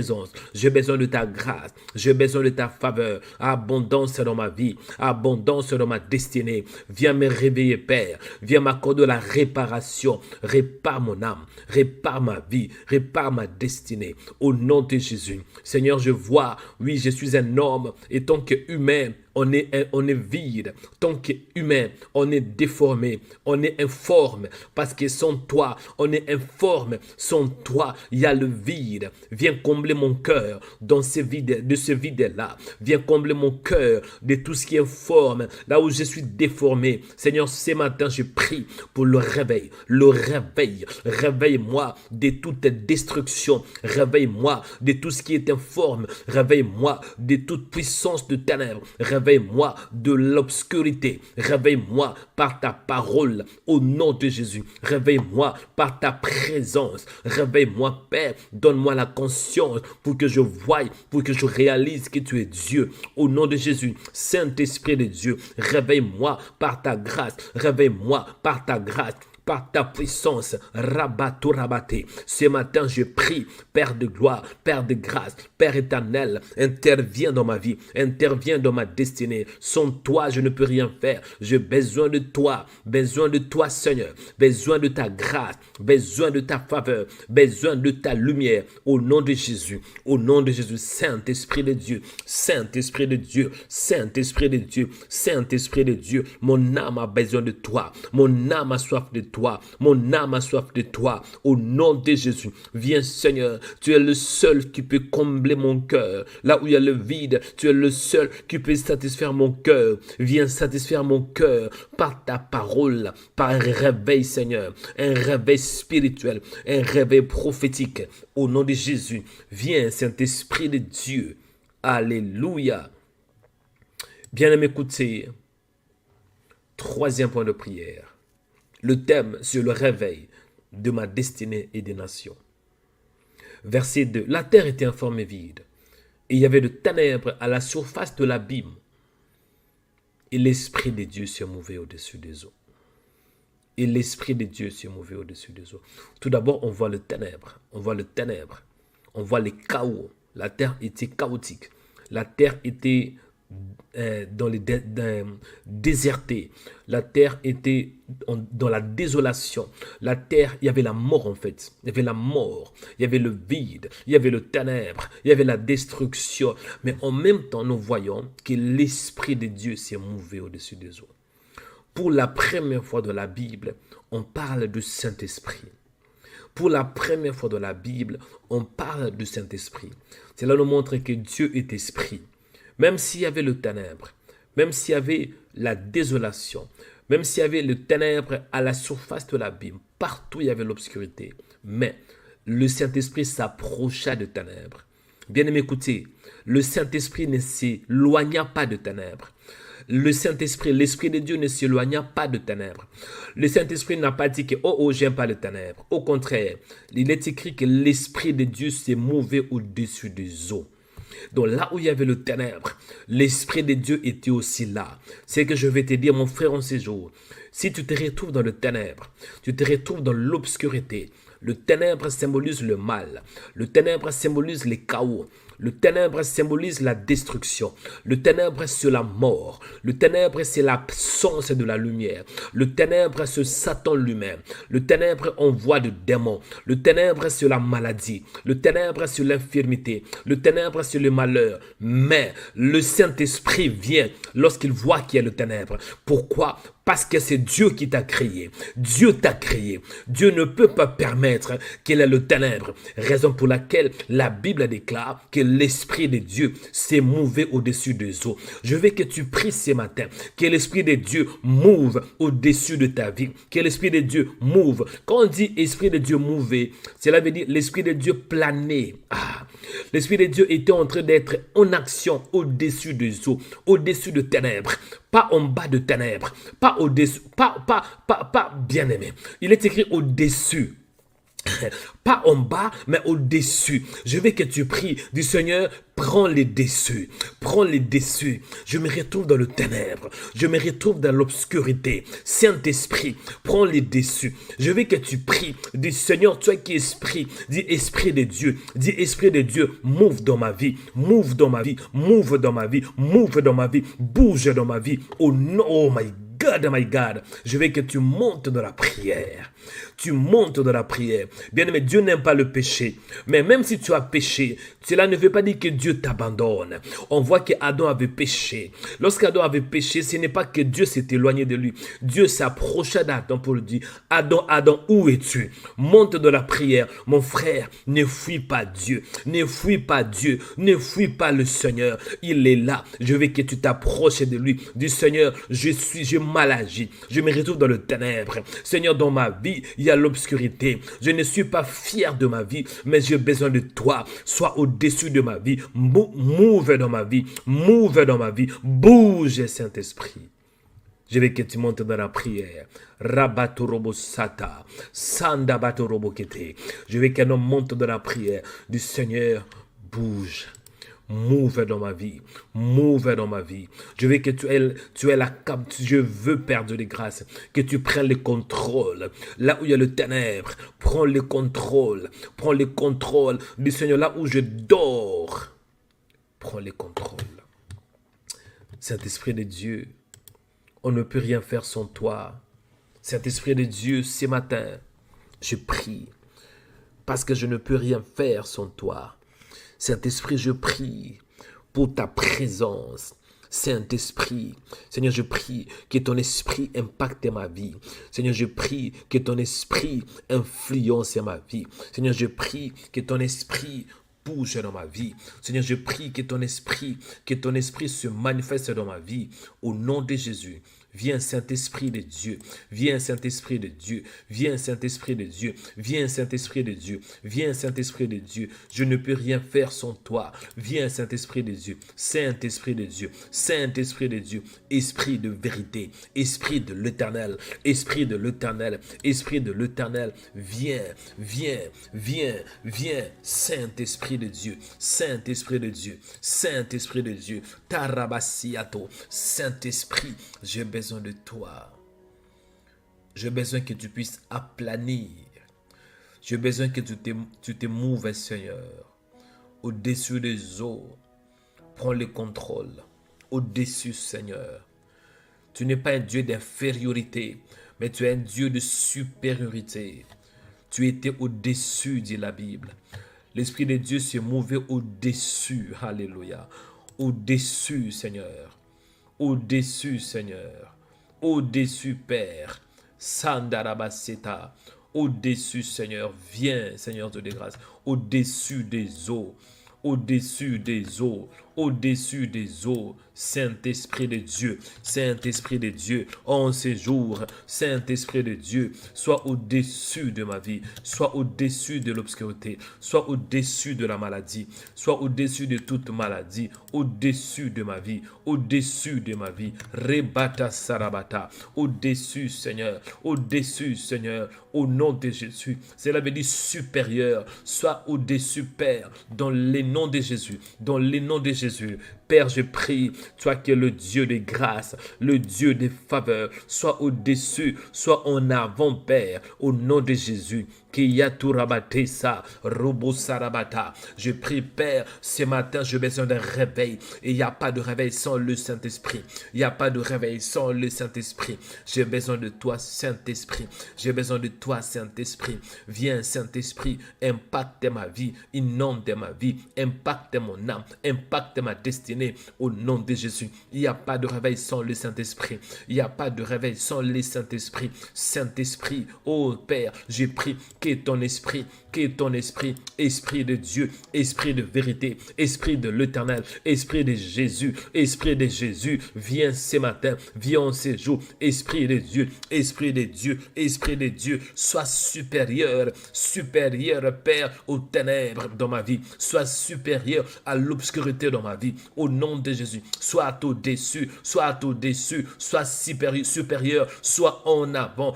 J'ai besoin de ta grâce, j'ai besoin de ta faveur, abondance dans ma vie, abondance dans ma destinée. Viens me réveiller, Père, viens m'accorder la réparation, répare mon âme, répare ma vie, répare ma destinée, au nom de Jésus. Seigneur, je vois, oui, je suis un homme, et tant qu'humain, on est vide, tant qu'humain, on est déformé, on est informe, parce que sans toi, on est informe, sans toi, il y a le vide. Viens combler mon cœur dans ce vide-là. Viens combler mon cœur de tout ce qui est informe, là où je suis déformé. Seigneur, ce matin, je prie pour le réveil. Réveille-moi de toute destruction. Réveille-moi de tout ce qui est informe. Réveille-moi de toute puissance de ténèbres. Réveille-moi de l'obscurité. Réveille-moi par ta parole au nom de Jésus. Réveille-moi par ta présence. Réveille-moi, Père. Donne-moi la conscience pour que je voie, pour que je réalise que tu es Dieu. Au nom de Jésus, Saint-Esprit de Dieu, réveille-moi par ta grâce. Réveille-moi par ta grâce. Par ta puissance, rabatou rabaté. Ce matin, je prie, Père de gloire, Père de grâce, Père éternel, interviens dans ma vie, interviens dans ma destinée. Sans toi, je ne peux rien faire. J'ai besoin de toi, Seigneur, besoin de ta grâce, besoin de ta faveur, besoin de ta lumière. Au nom de Jésus, Saint-Esprit de Dieu, Saint-Esprit de Dieu, Saint-Esprit de Dieu, Saint-Esprit de Dieu. Mon âme a besoin de toi, mon âme a soif de toi. Mon âme a soif de toi. Au nom de Jésus, viens, Seigneur. Tu es le seul qui peut combler mon cœur. Là où il y a le vide, tu es le seul qui peut satisfaire mon cœur. Viens satisfaire mon cœur par ta parole, par un réveil, Seigneur. Un réveil spirituel, un réveil prophétique. Au nom de Jésus, viens, Saint-Esprit de Dieu. Alléluia. Bien-aimé, écoutez. Troisième point de prière. Le thème sur le réveil de ma destinée et des nations. Verset 2. La terre était informe et vide, et il y avait de ténèbres à la surface de l'abîme, et l'Esprit de Dieu se mouvait au-dessus des eaux. Et l'Esprit de Dieu se mouvait au-dessus des eaux. Tout d'abord, on voit le ténèbre, on voit les chaos. La terre était chaotique. La terre était désertée. La terre était dans la désolation. La terre, il y avait la mort en fait. Il y avait la mort, il y avait le vide, il y avait le ténèbre, il y avait la destruction. Mais en même temps, nous voyons que l'Esprit de Dieu s'est mouvé au-dessus des eaux. Pour la première fois dans la Bible, on parle du Saint-Esprit. Pour la première fois dans la Bible, on parle du Saint-Esprit. Cela nous montre que Dieu est esprit. Même s'il y avait le ténèbre, même s'il y avait la désolation, même s'il y avait le ténèbre à la surface de l'abîme, partout il y avait l'obscurité. Mais le Saint-Esprit s'approcha de ténèbres. Bien aimé, écoutez, le Saint-Esprit ne s'éloigna pas de ténèbres. Le Saint-Esprit, l'Esprit de Dieu ne s'éloigna pas de ténèbres. Le Saint-Esprit n'a pas dit que « Oh, j'aime pas les ténèbres ». Au contraire, il est écrit que l'Esprit de Dieu s'est mouvé au-dessus des eaux. Donc là où il y avait le ténèbre, l'Esprit de Dieu était aussi là. C'est que je vais te dire, mon frère, en ces jours, si tu te retrouves dans le ténèbre, tu te retrouves dans l'obscurité, Le ténèbre symbolise le mal. Le ténèbre symbolise les chaos. Le ténèbre symbolise la destruction. Le ténèbre, c'est la mort. Le ténèbre, c'est l'absence de la lumière. Le ténèbre, c'est Satan lui-même. Le ténèbre envoie des démons. Le ténèbre, c'est la maladie. Le ténèbre, c'est l'infirmité. Le ténèbre, c'est le malheur. Mais le Saint-Esprit vient lorsqu'il voit qu'il y a le ténèbre. Pourquoi? Parce que c'est Dieu qui t'a créé. Dieu t'a créé. Dieu ne peut pas permettre qu'il ait le ténèbre. Raison pour laquelle la Bible déclare que l'Esprit de Dieu s'est mouvé au-dessus des eaux. Je veux que tu pries ce matin. Que l'Esprit de Dieu mouve au-dessus de ta vie. Que l'Esprit de Dieu mouve. Quand on dit Esprit de Dieu mouver, cela veut dire l'Esprit de Dieu planer. L'Esprit de Dieu était en train d'être en action au-dessus des eaux, au-dessus de ténèbres. Pas en bas de ténèbres, pas au-dessus, pas bien aimé. Il est écrit au-dessus. Pas en bas, mais au-dessus. Je veux que tu pries du Seigneur, prends les dessus. Prends les dessus. Je me retrouve dans le ténèbre. Je me retrouve dans l'obscurité. Saint-Esprit, prends les dessus. Je veux que tu pries du Seigneur, toi qui es esprit. Dis Esprit de Dieu. Dis Esprit de Dieu, mouve dans ma vie. Mouve dans ma vie. Mouve dans ma vie. Mouve dans ma vie. Bouge dans ma vie. Oh non, oh my God. Je veux que tu montes dans la prière. Tu montes dans la prière. Bien-aimé, Dieu n'aime pas le péché. Mais même si tu as péché, cela ne veut pas dire que Dieu t'abandonne. On voit qu'Adam avait péché. Lorsqu'Adam avait péché, ce n'est pas que Dieu s'est éloigné de lui. Dieu s'approcha d'Adam pour lui dire, Adam, Adam, où es-tu? Monte dans la prière. Mon frère, ne fuis pas Dieu. Ne fuis pas Dieu. Ne fuis pas le Seigneur. Il est là. Je veux que tu t'approches de lui. Du Seigneur, j'ai mal agi. Je me retrouve dans le ténèbre. Seigneur, dans ma vie, il y a l'obscurité. Je ne suis pas fier de ma vie, mais j'ai besoin de toi. Sois au-dessus de ma vie. Mouve dans ma vie. Mouve dans ma vie. Bouge, Saint-Esprit. Je veux que tu montes dans la prière. Rabatorobo sata. Sandabatorobo kete. Je veux qu'un homme monte dans la prière. Du Seigneur, bouge. Mouve dans ma vie. Mouve dans ma vie. Je veux que tu aies la cap. Je veux perdre les grâces. Que tu prennes le contrôle. Là où il y a le ténèbre, prends le contrôle. Prends le contrôle du Seigneur. Là où je dors, prends le contrôle. Saint-Esprit de Dieu, on ne peut rien faire sans toi. Saint-Esprit de Dieu, ce matin, je prie parce que je ne peux rien faire sans toi. Saint-Esprit, je prie pour ta présence. Saint-Esprit, Seigneur, je prie que ton esprit impacte ma vie. Seigneur, je prie que ton esprit influence ma vie. Seigneur, je prie que ton esprit bouge dans ma vie. Seigneur, je prie que ton esprit se manifeste dans ma vie. Au nom de Jésus. Viens Saint-Esprit de Dieu, viens Saint-Esprit de Dieu, viens Saint-Esprit de Dieu, viens Saint-Esprit de Dieu, viens Saint-Esprit de Dieu. Je ne peux rien faire sans toi. Viens Saint-Esprit de Dieu, Saint-Esprit de Dieu, Saint-Esprit de Dieu, Esprit de vérité, Esprit de l'Éternel, Esprit de l'Éternel, Esprit de l'Éternel. Viens, viens, viens, viens, Saint-Esprit de Dieu, Saint-Esprit de Dieu, Saint-Esprit de Dieu, Tarabasiato, Saint-Esprit, j'ai besoin de toi. J'ai besoin que tu puisses aplanir. J'ai besoin que tu te mouves, Seigneur, au-dessus des eaux. Prends le contrôle. Au-dessus, Seigneur. Tu n'es pas un Dieu d'infériorité, mais tu es un Dieu de supériorité. Tu étais au-dessus, dit la Bible. L'Esprit de Dieu s'est mouvé au-dessus. Alléluia. Au-dessus, Seigneur. Au-dessus, Seigneur. Au-dessus, Père. Sandarabaseta. Au-dessus, Seigneur. Viens, Seigneur de grâce. Au-dessus des eaux. Au-dessus des eaux. Au-dessus des eaux. Saint-Esprit de Dieu. Saint-Esprit de Dieu. En ces jours, Saint-Esprit de Dieu, sois au-dessus de ma vie. Sois au-dessus de l'obscurité. Sois au-dessus de la maladie. Sois au-dessus de toute maladie. Au-dessus de ma vie. Au-dessus de ma vie. Rebata sarabata. Au-dessus, Seigneur. Au-dessus, Seigneur. Au nom de Jésus. Cela veut dire supérieur. Sois au-dessus, Père. Dans les noms de Jésus. Dans les noms de Jésus. Père, je prie, toi qui es le Dieu des grâces, le Dieu des faveurs, sois au-dessus, sois en avant, Père, au nom de Jésus. Je prie, Père, ce matin, j'ai besoin d'un réveil. Et il n'y a pas de réveil sans le Saint-Esprit. Il n'y a pas de réveil sans le Saint-Esprit. J'ai besoin de toi, Saint-Esprit. J'ai besoin de toi, Saint-Esprit. Viens, Saint-Esprit, impacte ma vie, inonde ma vie, impacte mon âme, impacte ma destinée au nom de Jésus. Il n'y a pas de réveil sans le Saint-Esprit. Il n'y a pas de réveil sans le Saint-Esprit. Saint-Esprit, oh Père, j'ai pris que ton esprit, esprit de Dieu, esprit de vérité, esprit de l'Éternel, esprit de Jésus, viens ce matin, viens en ce jour, esprit de Dieu, sois supérieur, Père, aux ténèbres dans ma vie, sois supérieur à l'obscurité dans ma vie, au nom de Jésus, sois au-dessus, sois supérieur, sois en avant,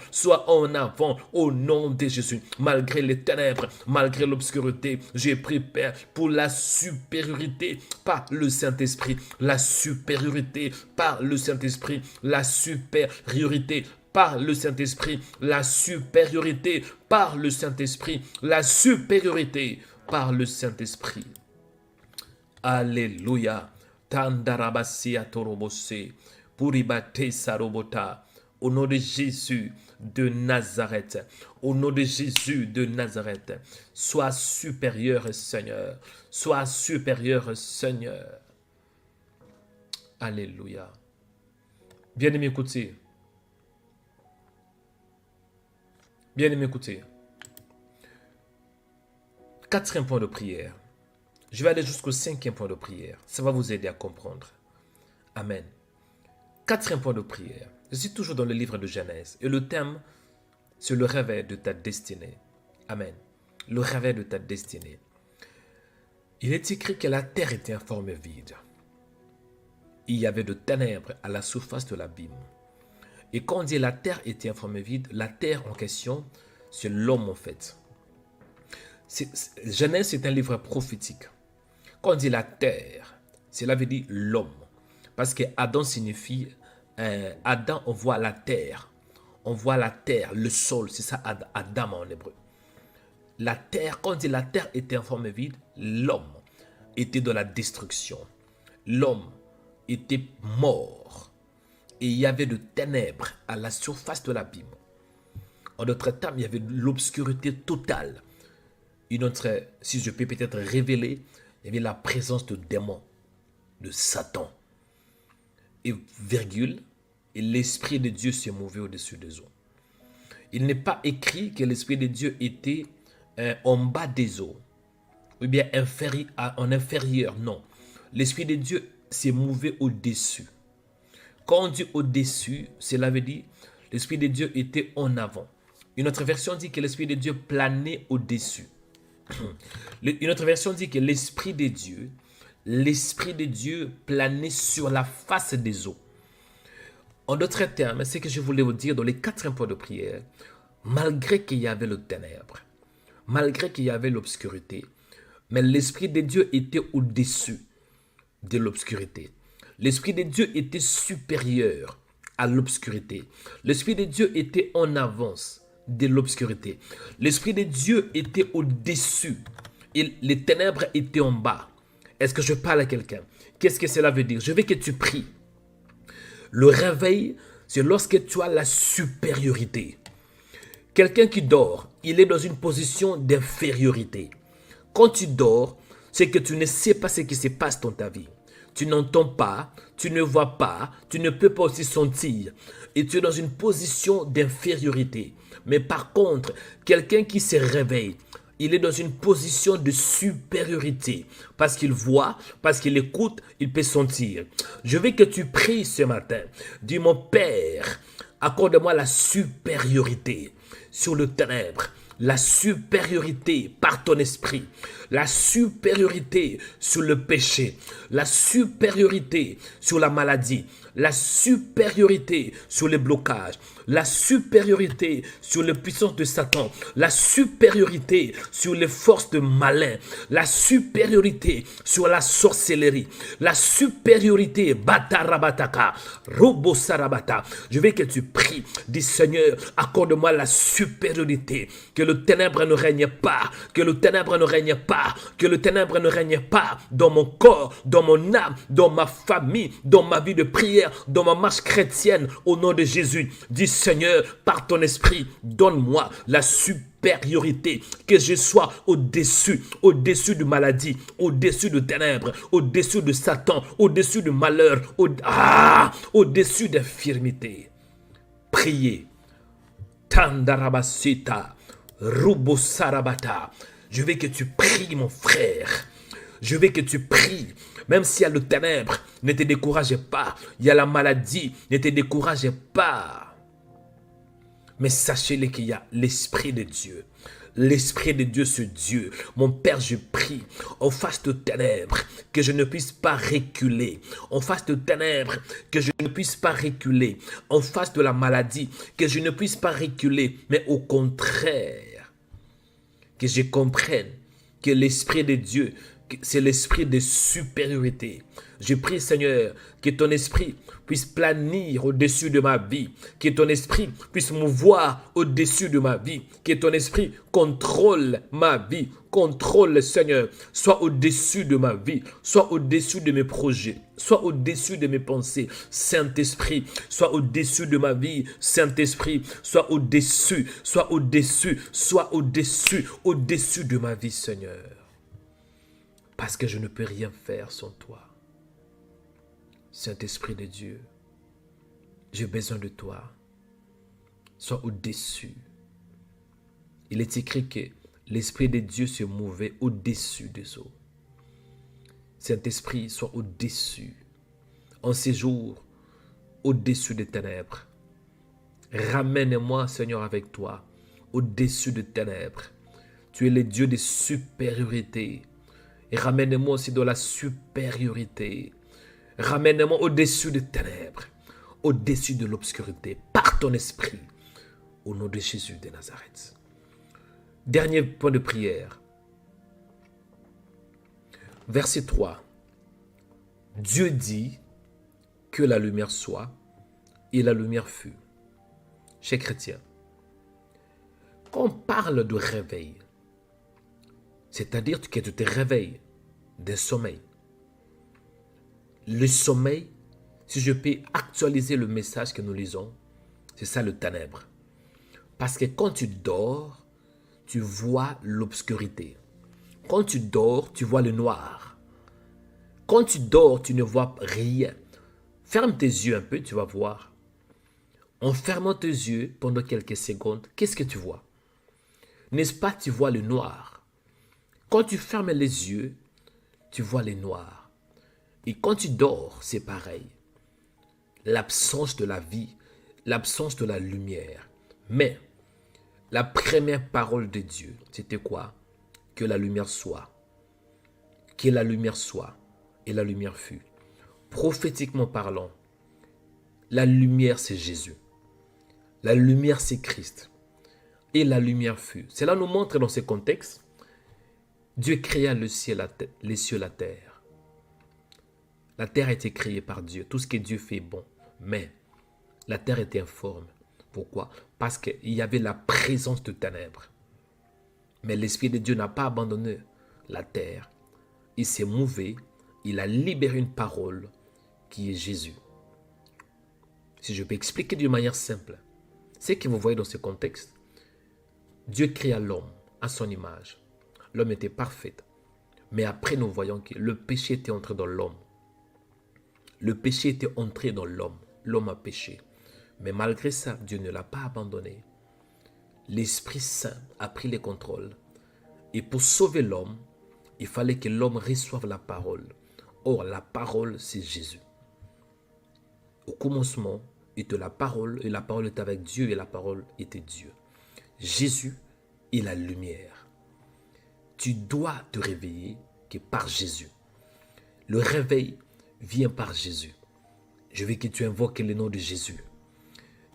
au nom de Jésus, malgré les ténèbres, malgré l'obscurité, j'ai pris, Père, pour la supériorité par le Saint-Esprit, la supériorité par le Saint-Esprit, la supériorité par le Saint-Esprit, la supériorité par le Saint-Esprit, la supériorité par le Saint-Esprit. Alléluia. Tandarabasia torobose, puribate sarobota. Au nom de Jésus de Nazareth, au nom de Jésus de Nazareth, sois supérieur, Seigneur. Sois supérieur, Seigneur. Alléluia. Bien-aimé, écoutez. Bien-aimé, écoutez. Quatrième point de prière. Je vais aller jusqu'au cinquième point de prière. Ça va vous aider à comprendre. Amen. Quatrième point de prière. Je suis toujours dans le livre de Genèse. Et le thème, c'est le réveil de ta destinée. Amen. Le réveil de ta destinée. Il est écrit que la terre était en forme vide. Il y avait de ténèbres à la surface de l'abîme. Et quand on dit la terre était en forme vide, la terre en question, c'est l'homme en fait. Genèse, c'est un livre prophétique. Quand on dit la terre, cela veut dire l'homme. Parce que Adam signifie, Adam, on voit la terre. On voit la terre, le sol, c'est ça Adam en hébreu. La terre, quand on dit la terre était en forme vide, l'homme était dans la destruction. L'homme était mort. Et il y avait de ténèbres à la surface de l'abîme. En d'autres termes, il y avait de l'obscurité totale. Une autre, si je peux peut-être révéler, il y avait la présence de démons, de Satan. Et virgule, et l'Esprit de Dieu se mouvait au-dessus des eaux. Il n'est pas écrit que l'Esprit de Dieu était en bas des eaux, ou bien en inférieur, non. L'Esprit de Dieu s'est mouvé au-dessus. Quand on dit au-dessus, cela veut dire l'Esprit de Dieu était en avant. Une autre version dit que l'Esprit de Dieu planait au-dessus. Une autre version dit que l'Esprit de Dieu planait sur la face des eaux. En d'autres termes, c'est ce que je voulais vous dire dans les 4 points de prière, malgré qu'il y avait le ténèbre, malgré qu'il y avait l'obscurité, mais l'Esprit de Dieu était au-dessus de l'obscurité. L'Esprit de Dieu était supérieur à l'obscurité. L'Esprit de Dieu était en avance de l'obscurité. L'Esprit de Dieu était au-dessus et les ténèbres étaient en bas. Est-ce que je parle à quelqu'un? Qu'est-ce que cela veut dire? Je veux que tu pries. Le réveil, c'est lorsque tu as la supériorité. Quelqu'un qui dort, il est dans une position d'infériorité. Quand tu dors, c'est que tu ne sais pas ce qui se passe dans ta vie. Tu n'entends pas, tu ne vois pas, tu ne peux pas aussi sentir. Et tu es dans une position d'infériorité. Mais par contre, quelqu'un qui se réveille, il est dans une position de supériorité. Parce qu'il voit, parce qu'il écoute, il peut sentir. Je veux que tu pries ce matin. Dis, mon Père, accorde-moi la supériorité sur le ténèbre, la supériorité par ton esprit, la supériorité sur le péché, la supériorité sur la maladie, la supériorité sur les blocages, la supériorité sur les puissances de Satan, la supériorité sur les forces de malin, la supériorité sur la sorcellerie, la supériorité batarabataka, robosarabata. Je veux que tu pries, dis Seigneur, accorde-moi la supériorité, que le ténèbre ne règne pas, que le ténèbre ne règne pas, que le ténèbre ne règne pas dans mon corps, dans mon âme, dans ma famille, dans ma vie de prière, dans ma marche chrétienne, au nom de Jésus. Dis Seigneur, par ton esprit, donne-moi la supériorité, que je sois au-dessus de maladie, au-dessus de ténèbres, au-dessus de Satan, au-dessus de malheur, au-dessus d'infirmité. Priez. Tandarabasita, Rubosarabata. Je veux que tu pries, mon frère. Je veux que tu pries. Même s'il y a le ténèbre, ne te décourage pas. Il y a la maladie, ne te décourage pas. Mais sachez-le qu'il y a l'Esprit de Dieu. L'Esprit de Dieu, ce Dieu. Mon Père, je prie, en face de ténèbres, que je ne puisse pas reculer. En face de ténèbres, que je ne puisse pas reculer. En face de la maladie, que je ne puisse pas reculer. Mais au contraire, que je comprenne que l'Esprit de Dieu, c'est l'esprit de supériorité. Je prie, Seigneur, que ton esprit puisse planir au-dessus de ma vie, que ton esprit puisse mouvoir au-dessus de ma vie, que ton esprit contrôle ma vie, contrôle, Seigneur, soit au-dessus de ma vie, soit au-dessus de mes projets, soit au-dessus de mes pensées. Saint-Esprit, soit au-dessus de ma vie. Saint-Esprit, soit au-dessus, soit au-dessus, soit au-dessus, au-dessus de ma vie, Seigneur. Parce que je ne peux rien faire sans toi. Saint-Esprit de Dieu, j'ai besoin de toi. Sois au-dessus. Il est écrit que l'Esprit de Dieu se mouvait au-dessus des eaux. Saint-Esprit, sois au-dessus. En ces jours, au-dessus des ténèbres. Ramène-moi, Seigneur, avec toi, au-dessus des ténèbres. Tu es le Dieu de supériorité. Et ramène-moi aussi dans la supériorité. Ramène-moi au-dessus des ténèbres, au-dessus de l'obscurité, par ton esprit, au nom de Jésus de Nazareth. Dernier point de prière. Verset 3. Dieu dit que la lumière soit, et la lumière fut. Chers chrétiens, quand on parle de réveil, c'est-à-dire que tu te réveilles d'un sommeil. Le sommeil, si je peux actualiser le message que nous lisons, c'est ça le ténèbre. Parce que quand tu dors, tu vois l'obscurité. Quand tu dors, tu vois le noir. Quand tu dors, tu ne vois rien. Ferme tes yeux un peu, tu vas voir. En fermant tes yeux pendant quelques secondes, qu'est-ce que tu vois? N'est-ce pas, tu vois le noir? Quand tu fermes les yeux, tu vois les noirs. Et quand tu dors, c'est pareil. L'absence de la vie, l'absence de la lumière. Mais la première parole de Dieu, c'était quoi? Que la lumière soit. Que la lumière soit. Et la lumière fut. Prophétiquement parlant, la lumière c'est Jésus. La lumière c'est Christ. Et la lumière fut. Cela nous montre dans ce contexte, Dieu créa les cieux, la terre. La terre a été créée par Dieu. Tout ce que Dieu fait est bon. Mais la terre était informe. Pourquoi? Parce qu'il y avait la présence de ténèbres. Mais l'Esprit de Dieu n'a pas abandonné la terre. Il s'est mouvé. Il a libéré une parole qui est Jésus. Si je peux expliquer d'une manière simple, ce que vous voyez dans ce contexte, Dieu créa l'homme à son image. L'homme était parfait. Mais après, nous voyons que le péché était entré dans l'homme. Le péché était entré dans l'homme. L'homme a péché. Mais malgré ça, Dieu ne l'a pas abandonné. L'Esprit Saint a pris le contrôle. Et pour sauver l'homme, il fallait que l'homme reçoive la parole. Or, la parole, c'est Jésus. Au commencement était la parole, et la parole était avec Dieu, et la parole était Dieu. Jésus est la lumière. Tu dois te réveiller que par Jésus. Le réveil vient par Jésus. Je veux que tu invoques le nom de Jésus.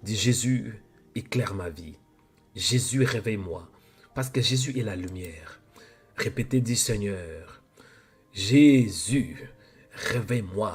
Dis Jésus, éclaire ma vie. Jésus, réveille-moi. Parce que Jésus est la lumière. Répétez, dis Seigneur, Jésus, réveille-moi.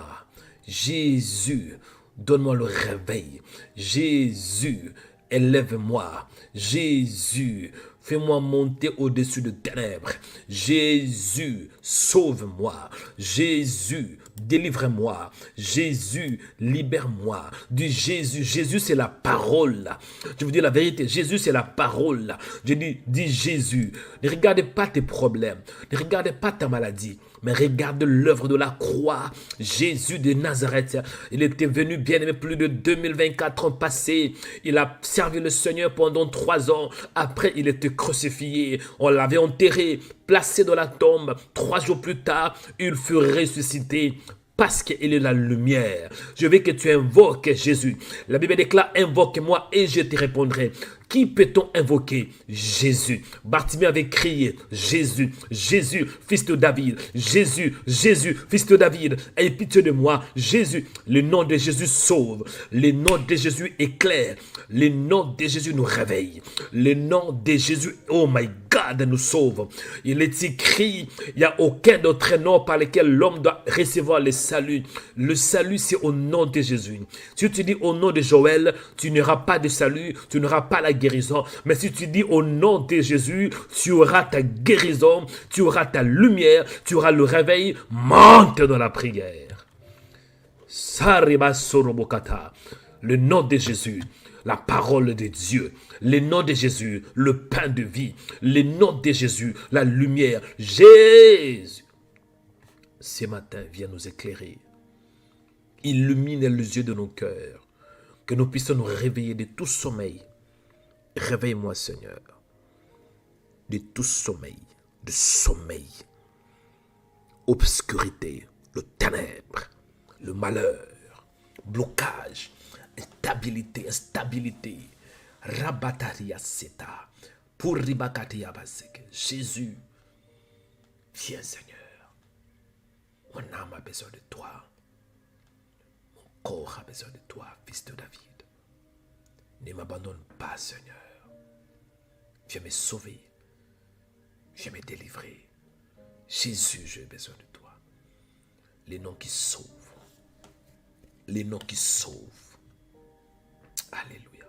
Jésus, donne-moi le réveil. Jésus, élève-moi. Jésus, fais-moi monter au-dessus de ténèbres. Jésus, sauve-moi. Jésus, délivre-moi. Jésus, libère-moi. Dis Jésus. Jésus, c'est la parole. Je vous dis la vérité. Jésus, c'est la parole. Je dis Jésus. Ne regardez pas tes problèmes. Ne regardez pas ta maladie. Mais regarde l'œuvre de la croix. Jésus de Nazareth. Il était venu, bien aimé, plus de 2024 ans passés. Il a servi le Seigneur pendant 3 ans. Après, il était crucifié. On l'avait enterré, placé dans la tombe. 3 jours plus tard, il fut ressuscité. Parce qu'il est la lumière. Je veux que tu invoques Jésus. La Bible déclare, invoque-moi et je te répondrai. Qui peut-on invoquer? Jésus. Bartimée avait crié, Jésus, Jésus, fils de David. Jésus, Jésus, fils de David. Aie pitié de moi. Jésus, le nom de Jésus sauve. Le nom de Jésus éclaire. Le nom de Jésus nous réveille. Le nom de Jésus, oh my God, nous sauve. Il est écrit, il n'y a aucun autre nom par lequel l'homme doit recevoir le salut. Le salut, c'est au nom de Jésus. Si tu dis au nom de Joël, tu n'auras pas de salut, tu n'auras pas la guérison. Mais si tu dis au nom de Jésus, tu auras ta guérison, tu auras ta lumière, tu auras le réveil. Monte dans la prière. Sariba Sorobokata. Le nom de Jésus, la parole de Dieu, le nom de Jésus, le pain de vie, le nom de Jésus, la lumière. Jésus, ce matin, viens nous éclairer. Illumine les yeux de nos cœurs, que nous puissions nous réveiller de tout sommeil. Réveille-moi, Seigneur, de tout sommeil, obscurité, le ténèbre, le malheur, blocage, instabilité, rabataria seta, pour ribakatia baseke. Jésus, viens, Seigneur. Mon âme a besoin de toi. Mon corps a besoin de toi, fils de David. Ne m'abandonne pas, Seigneur. Viens me sauver. Viens me délivrer. Jésus, j'ai besoin de toi. Les noms qui sauvent. Les noms qui sauvent. Alléluia.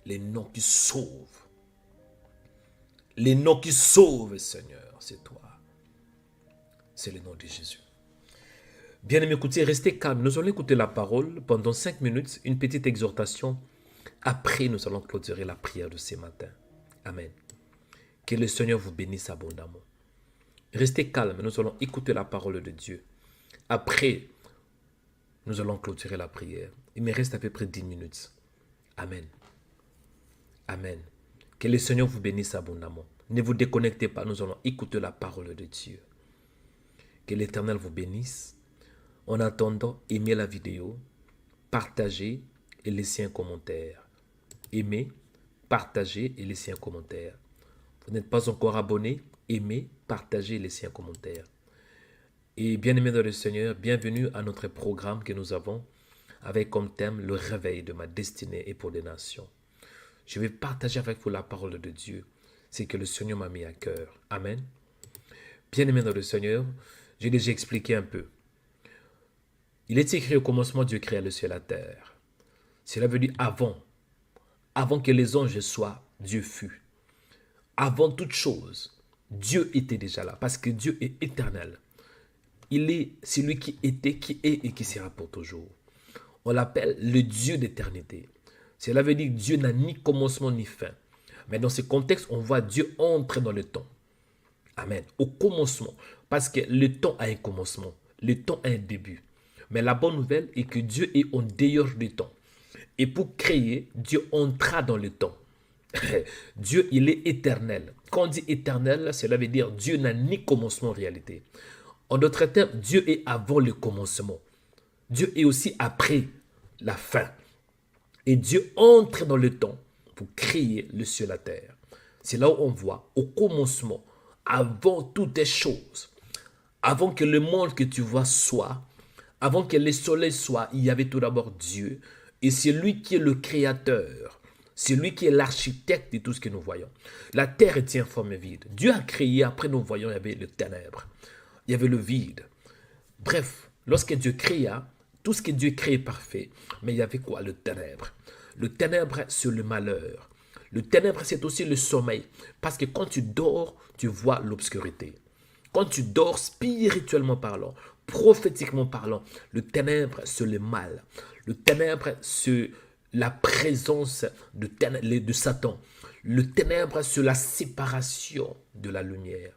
Les noms qui sauvent. Les noms qui sauvent, Seigneur, c'est toi. C'est le nom de Jésus. Bien aimé, écoutez, restez calme. Nous allons écouter la parole pendant 5 minutes, une petite exhortation. Après, nous allons clôturer la prière de ce matin. Amen. Que le Seigneur vous bénisse abondamment. Restez calme, nous allons écouter la parole de Dieu. Après, nous allons clôturer la prière. Il me reste à peu près 10 minutes. Amen. Amen. Que le Seigneur vous bénisse abondamment. Ne vous déconnectez pas, nous allons écouter la parole de Dieu. Que l'Éternel vous bénisse. En attendant, aimez la vidéo, partagez et laissez un commentaire. Aimez, partagez et laissez un commentaire. Vous n'êtes pas encore abonné, aimez, partagez et laissez un commentaire. Et bien-aimés dans le Seigneur, bienvenue à notre programme que nous avons avec comme thème le réveil de ma destinée et pour les nations. Je vais partager avec vous la parole de Dieu, c'est que le Seigneur m'a mis à cœur. Amen. Bien-aimés dans le Seigneur, j'ai déjà expliqué un peu. Il est écrit au commencement, Dieu créa le ciel et la terre. Cela veut dire avant que les anges soient, Dieu fut. Avant toute chose, Dieu était déjà là, parce que Dieu est éternel. Il est celui qui était, qui est et qui sera pour toujours. On l'appelle le Dieu d'éternité. Cela veut dire que Dieu n'a ni commencement ni fin. Mais dans ce contexte, on voit Dieu entrer dans le temps. Amen. Au commencement. Parce que le temps a un commencement. Le temps a un début. Mais la bonne nouvelle est que Dieu est en dehors du temps. Et pour créer, Dieu entra dans le temps. Dieu, il est éternel. Quand on dit éternel, cela veut dire Dieu n'a ni commencement en réalité. En d'autres termes, Dieu est avant le commencement. Dieu est aussi après la fin. Et Dieu entre dans le temps pour créer le ciel et la terre. C'est là où on voit, au commencement, avant toutes les choses, avant que le monde que tu vois soit, avant que le soleil soit, il y avait tout d'abord Dieu. Et c'est lui qui est le créateur. C'est lui qui est l'architecte de tout ce que nous voyons. La terre était informe vide. Dieu a créé, après nous voyons, il y avait le ténèbres. Il y avait le vide. Bref, lorsque Dieu créa, tout ce que Dieu créait est parfait. Mais il y avait quoi? Le ténèbre. Le ténèbre, c'est le malheur. Le ténèbre, c'est aussi le sommeil. Parce que quand tu dors, tu vois l'obscurité. Quand tu dors spirituellement parlant, prophétiquement parlant, le ténèbre, c'est le mal. Le ténèbre, c'est la présence de Satan. Le ténèbre, c'est la séparation de la lumière.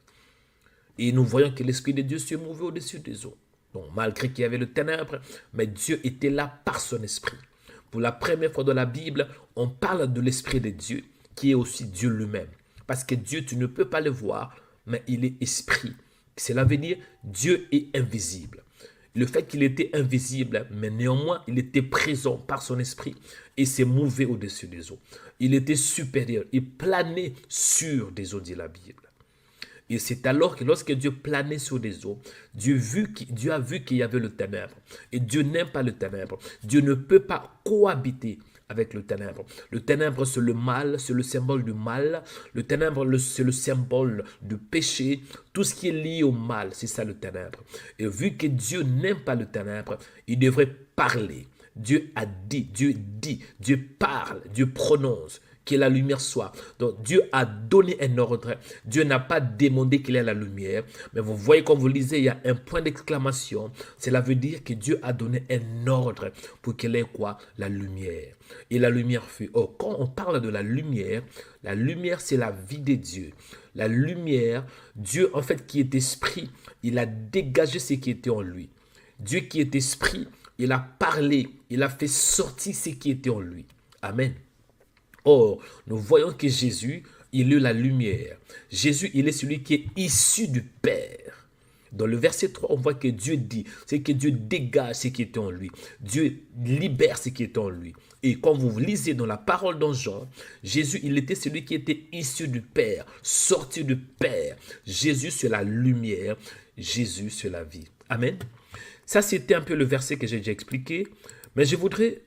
Et nous voyons que l'Esprit de Dieu se mouvait au-dessus des eaux. Donc, malgré qu'il y avait le ténèbre, mais Dieu était là par son Esprit. Pour la première fois dans la Bible, on parle de l'Esprit de Dieu, qui est aussi Dieu lui-même. Parce que Dieu, tu ne peux pas le voir, mais il est Esprit. Cela veut dire Dieu est invisible. Le fait qu'il était invisible, mais néanmoins, il était présent par son esprit et s'est mouvé au-dessus des eaux. Il était supérieur, il planait sur des eaux, dit la Bible. Et c'est alors que lorsque Dieu planait sur des eaux, Dieu a vu qu'il y avait le ténèbre. Et Dieu n'aime pas le ténèbre. Dieu ne peut pas cohabiter avec le ténèbre. Le ténèbre, c'est le mal, c'est le symbole du mal. Le ténèbre, c'est le symbole du péché. Tout ce qui est lié au mal, c'est ça le ténèbre. Et vu que Dieu n'aime pas le ténèbre, il devrait parler. Dieu a dit, Dieu parle, Dieu prononce. Que la lumière soit. Donc Dieu a donné un ordre. Dieu n'a pas demandé qu'il y ait la lumière. Mais vous voyez, quand vous lisez, il y a un point d'exclamation. Cela veut dire que Dieu a donné un ordre pour qu'il y ait quoi? La lumière. Et la lumière fut. Or, quand on parle de la lumière c'est la vie de Dieu. La lumière, Dieu en fait qui est esprit, il a dégagé ce qui était en lui. Dieu qui est esprit, il a parlé, il a fait sortir ce qui était en lui. Amen. Or, nous voyons que Jésus, il est la lumière. Jésus, il est celui qui est issu du Père. Dans le verset 3, on voit que Dieu dit, c'est que Dieu dégage ce qui est en lui. Dieu libère ce qui est en lui. Et quand vous lisez dans la parole dans Jean, Jésus, il était celui qui était issu du Père, sorti du Père. Jésus, c'est la lumière. Jésus, c'est la vie. Amen. Ça, c'était un peu le verset que j'ai déjà expliqué. Mais je voudrais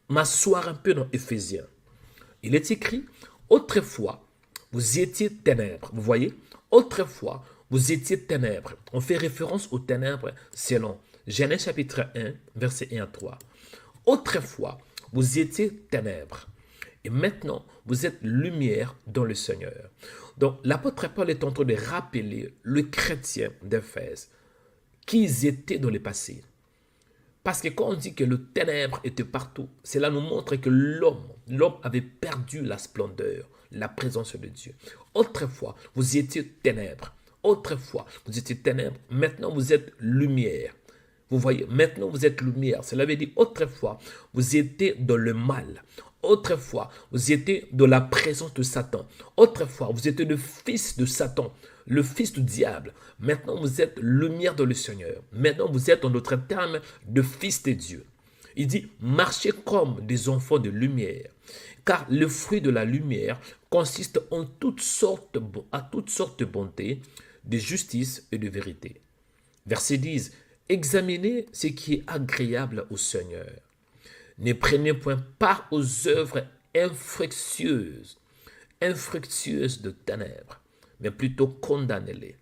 m'asseoir un peu dans Éphésiens. Il est écrit, autrefois, vous étiez ténèbres. Vous voyez, autrefois, vous étiez ténèbres. On fait référence aux ténèbres selon Genèse chapitre 1, verset 1 à 3. Autrefois, vous étiez ténèbres. Et maintenant, vous êtes lumière dans le Seigneur. Donc, l'apôtre Paul est en train de rappeler le chrétien d'Éphèse qui ils étaient dans le passé. Parce que quand on dit que le ténèbre était partout, cela nous montre que l'homme avait perdu la splendeur, la présence de Dieu. Autrefois, vous étiez ténèbres. Autrefois, vous étiez ténèbres. Maintenant, vous êtes lumière. Vous voyez, maintenant, vous êtes lumière. Cela veut dire, autrefois, vous étiez dans le mal. Autrefois, vous étiez dans la présence de Satan. Autrefois, vous étiez le fils de Satan, le fils du diable. Maintenant, vous êtes lumière dans le Seigneur. Maintenant, vous êtes en d'autres termes de fils de Dieu. Il dit, marchez comme des enfants de lumière. Car le fruit de la lumière consiste à toutes sortes de bonté, de justice et de vérité. Verset 10, examinez ce qui est agréable au Seigneur. Ne prenez point part aux œuvres infructueuses de ténèbres, mais plutôt condamnez-les.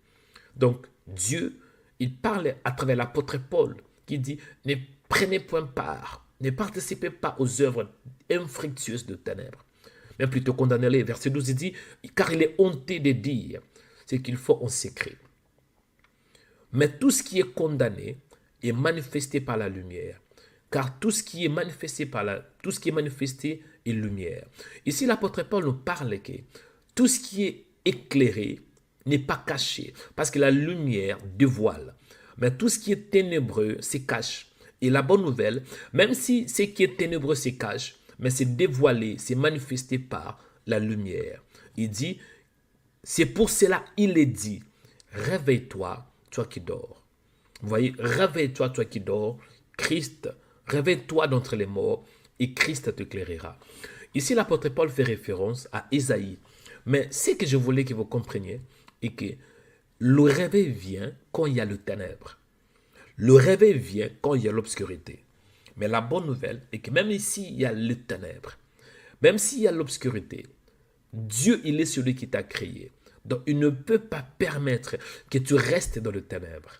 Donc, Dieu, il parle à travers l'apôtre Paul qui dit, ne prenez point part, ne participez pas aux œuvres infructueuses de ténèbres, mais plutôt condamnez-les. Verset 12, il dit, car il est honteux de dire ce qu'il faut en secret. Mais tout ce qui est condamné est manifesté par la lumière. Car tout ce qui est manifesté est lumière. Ici, l'apôtre Paul nous parle que tout ce qui est éclairé n'est pas caché, parce que la lumière dévoile. Mais tout ce qui est ténébreux se cache. Et la bonne nouvelle, même si ce qui est ténébreux se cache, mais c'est dévoilé, c'est manifesté par la lumière. Il dit, c'est pour cela il est dit, réveille-toi, toi qui dors. Vous voyez, réveille-toi, toi qui dors, Christ, réveille-toi d'entre les morts et Christ t'éclairera. Ici, l'apôtre Paul fait référence à Ésaïe. Mais ce que je voulais que vous compreniez est que le réveil vient quand il y a le ténèbre. Le réveil vient quand il y a l'obscurité. Mais la bonne nouvelle est que même ici, il y a le ténèbre. Même s'il y a l'obscurité, Dieu, il est celui qui t'a créé. Donc, il ne peut pas permettre que tu restes dans le ténèbre.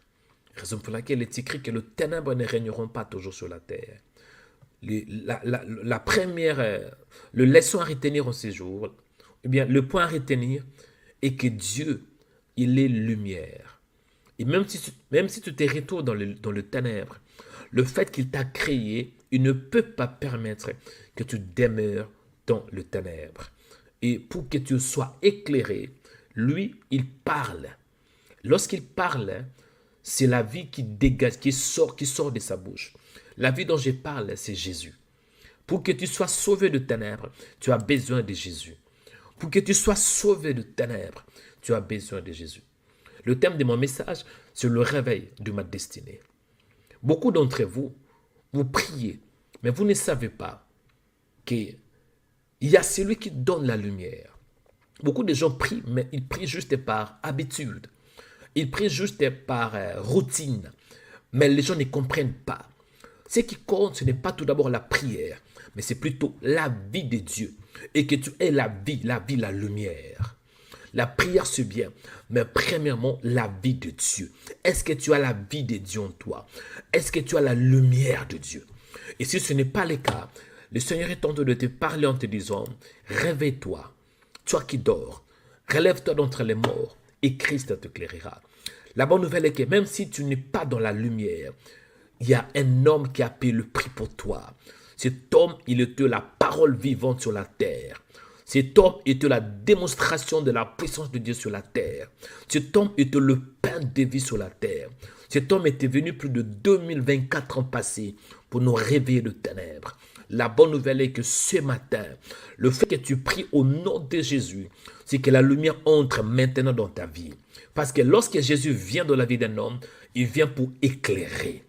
Raison pour laquelle il est écrit que les ténèbres ne régneront pas toujours sur la terre. La première, le leçon à retenir en ces jours, eh bien, le point à retenir est que Dieu, il est lumière. Et même si tu te retrouves dans le ténèbre, le fait qu'il t'a créé, il ne peut pas permettre que tu demeures dans le ténèbre. Et pour que tu sois éclairé, lui, il parle. Lorsqu'il parle, c'est la vie qui dégage, qui sort de sa bouche. La vie dont je parle, c'est Jésus. Pour que tu sois sauvé de ténèbres, tu as besoin de Jésus. Pour que tu sois sauvé de ténèbres, tu as besoin de Jésus. Le thème de mon message, c'est le réveil de ma destinée. Beaucoup d'entre vous, vous priez, mais vous ne savez pas qu'il y a celui qui donne la lumière. Beaucoup de gens prient, mais ils prient juste par habitude. Ils prient juste par routine. Mais les gens ne comprennent pas. Ce qui compte, ce n'est pas tout d'abord la prière, mais c'est plutôt la vie de Dieu. Et que tu aies la vie, la lumière. La prière, c'est bien, mais premièrement, la vie de Dieu. Est-ce que tu as la vie de Dieu en toi? Est-ce que tu as la lumière de Dieu? Et si ce n'est pas le cas, le Seigneur est en train de te parler en te disant, réveille-toi, toi qui dors, relève-toi d'entre les morts et Christ t'éclairera. La bonne nouvelle est que même si tu n'es pas dans la lumière, il y a un homme qui a payé le prix pour toi. Cet homme, il était la parole vivante sur la terre. Cet homme était la démonstration de la puissance de Dieu sur la terre. Cet homme était le pain de vie sur la terre. Cet homme était venu plus de 2024 ans passés pour nous réveiller de ténèbres. La bonne nouvelle est que ce matin, le fait que tu pries au nom de Jésus, c'est que la lumière entre maintenant dans ta vie. Parce que lorsque Jésus vient dans la vie d'un homme, il vient pour éclairer.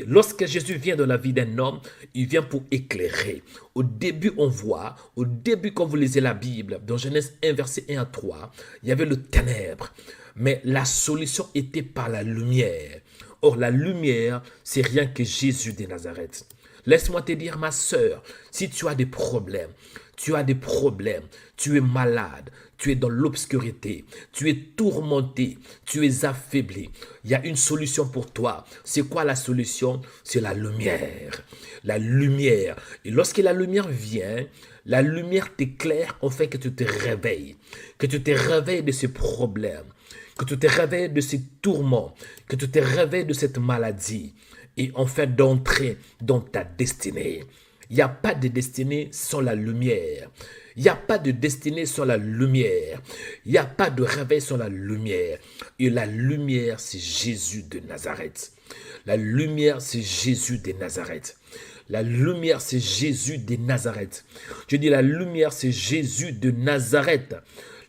Lorsque Jésus vient dans la vie d'un homme, il vient pour éclairer. Au début, quand vous lisez la Bible, dans Genèse 1, verset 1 à 3, il y avait le ténèbre. Mais la solution était par la lumière. Or, la lumière, c'est rien que Jésus de Nazareth. Laisse-moi te dire, ma sœur, si tu as des problèmes, tu es malade, tu es dans l'obscurité, tu es tourmenté, tu es affaibli. Il y a une solution pour toi. C'est quoi la solution? C'est la lumière. La lumière. Et lorsque la lumière vient, la lumière t'éclaire en fait que tu te réveilles. Que tu te réveilles de ces problèmes. Que tu te réveilles de ces tourments. Que tu te réveilles de cette maladie. Et en fait d'entrer dans ta destinée. Il n'y a pas de destinée sans la lumière. Il n'y a pas de destinée sans la lumière. Il n'y a pas de réveil sans la lumière. Et la lumière, c'est Jésus de Nazareth. La lumière, c'est Jésus de Nazareth. La lumière, c'est Jésus de Nazareth. Je dis la lumière, c'est Jésus de Nazareth.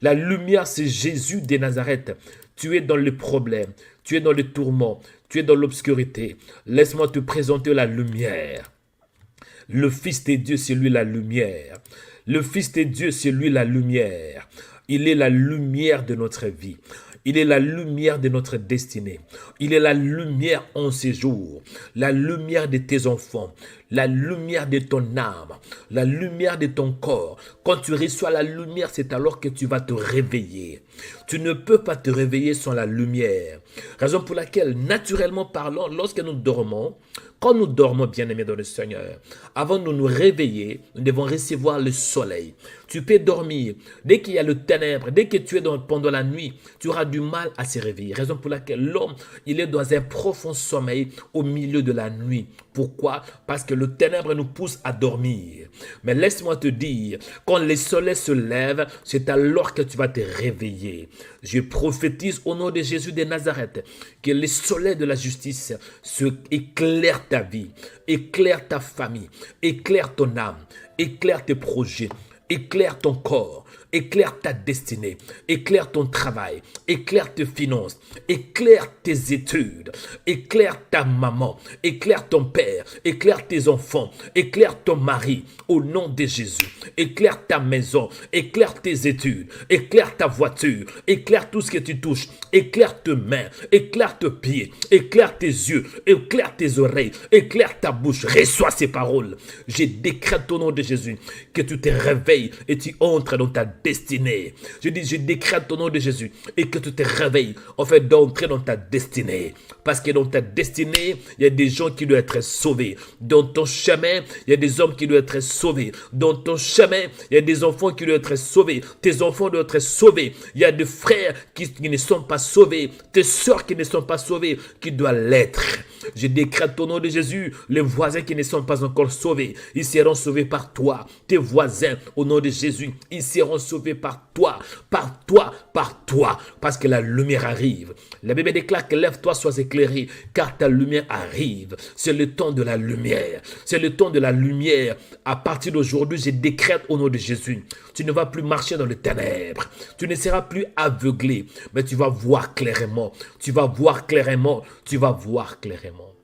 La lumière, c'est Jésus de Nazareth. Tu es dans le problème. Tu es dans le tourment. Tu es dans l'obscurité. Laisse-moi te présenter la lumière. Le Fils de Dieu, c'est lui la lumière. Le Fils de Dieu, c'est lui la lumière. Il est la lumière de notre vie. Il est la lumière de notre destinée. Il est la lumière en ces jours. La lumière de tes enfants. La lumière de ton âme. La lumière de ton corps. Quand tu reçois la lumière, c'est alors que tu vas te réveiller. Tu ne peux pas te réveiller sans la lumière. Raison pour laquelle, naturellement parlant, lorsque nous dormons, quand nous dormons, bien-aimés dans le Seigneur, avant de nous réveiller, nous devons recevoir le soleil. Tu peux dormir. Dès qu'il y a le ténèbre, dès que tu es pendant la nuit, tu auras du mal à se réveiller. Raison pour laquelle l'homme, il est dans un profond sommeil au milieu de la nuit. Pourquoi? Parce que le ténèbre nous pousse à dormir. Mais laisse-moi te dire, quand le soleil se lève, c'est alors que tu vas te réveiller. Je prophétise au nom de Jésus de Nazareth que le soleil de la justice se éclaire ta vie, éclaire ta famille, éclaire ton âme, éclaire tes projets, éclaire ton corps, éclaire ta destinée, éclaire ton travail, éclaire tes finances, éclaire tes études, éclaire ta maman, éclaire ton père, éclaire tes enfants, éclaire ton mari, au nom de Jésus. Éclaire ta maison, éclaire tes études, éclaire ta voiture, éclaire tout ce que tu touches, éclaire tes mains, éclaire tes pieds, éclaire tes yeux, éclaire tes oreilles, éclaire ta bouche. Reçois ces paroles. Je décrète au nom de Jésus que tu te réveilles et tu entres dans ta destinée. Je décrète au nom de Jésus et que tu te réveilles en fait d'entrer dans ta destinée. Parce que dans ta destinée, il y a des gens qui doivent être sauvés. Dans ton chemin, il y a des hommes qui doivent être sauvés. Dans ton chemin, il y a des enfants qui doivent être sauvés. Tes enfants doivent être sauvés. Il y a des frères qui ne sont pas sauvés. Tes soeurs qui ne sont pas sauvées, qui doivent l'être. Je décrète au nom de Jésus, les voisins qui ne sont pas encore sauvés, ils seront sauvés par toi. Tes voisins, au nom de Jésus, ils seront sauvés par toi, par toi, par toi, parce que la lumière arrive. La Bible déclare que lève-toi, sois éclairé, car ta lumière arrive. C'est le temps de la lumière. C'est le temps de la lumière. À partir d'aujourd'hui, je décrète au nom de Jésus, tu ne vas plus marcher dans les ténèbres. Tu ne seras plus aveuglé, mais tu vas voir clairement. Tu vas voir clairement. Tu vas voir clairement.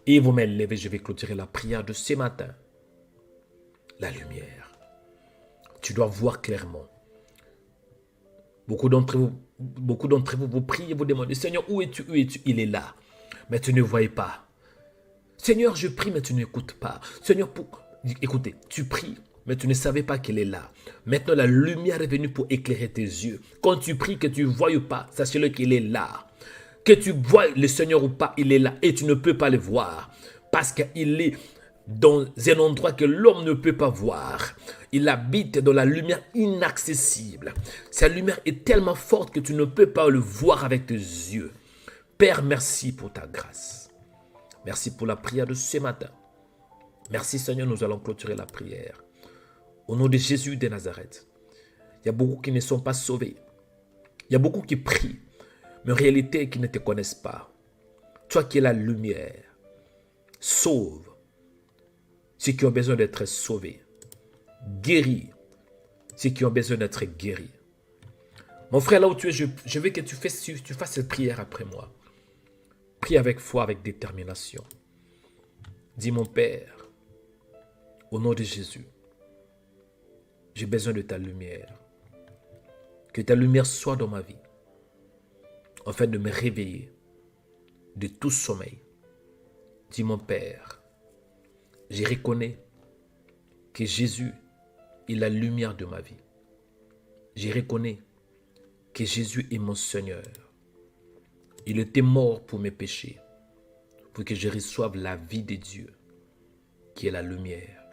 Et vous m'élevez, je vais clôturer la prière de ce matin. La lumière. Tu dois voir clairement. Beaucoup d'entre vous, vous priez, vous demandez, Seigneur, où es-tu, où es-tu? Il est là. Mais tu ne vois pas. Seigneur, je prie, mais tu n'écoutes pas. Seigneur, écoutez, tu pries, mais tu ne savais pas qu'il est là. Maintenant, la lumière est venue pour éclairer tes yeux. Quand tu pries, que tu ne voyes pas, sachez-le qu'il est là. Que tu vois le Seigneur ou pas, il est là et tu ne peux pas le voir. Parce qu'il est dans un endroit que l'homme ne peut pas voir. Il habite dans la lumière inaccessible. Sa lumière est tellement forte que tu ne peux pas le voir avec tes yeux. Père, merci pour ta grâce. Merci pour la prière de ce matin. Merci Seigneur, nous allons clôturer la prière. Au nom de Jésus de Nazareth. Il y a beaucoup qui ne sont pas sauvés. Il y a beaucoup qui prient, mais en réalité qui ne te connaissent pas. Toi qui es la lumière, sauve ceux qui ont besoin d'être sauvés. Guéris ceux qui ont besoin d'être guéris. Mon frère, là où tu es, je veux que tu fasses cette prière après moi. Prie avec foi, avec détermination. Dis mon Père, au nom de Jésus, j'ai besoin de ta lumière. Que ta lumière soit dans ma vie, afin de me réveiller de tout sommeil. Dis mon Père, je reconnais que Jésus est la lumière de ma vie. Je reconnais que Jésus est mon Seigneur. Il était mort pour mes péchés, pour que je reçoive la vie de Dieu, qui est la lumière.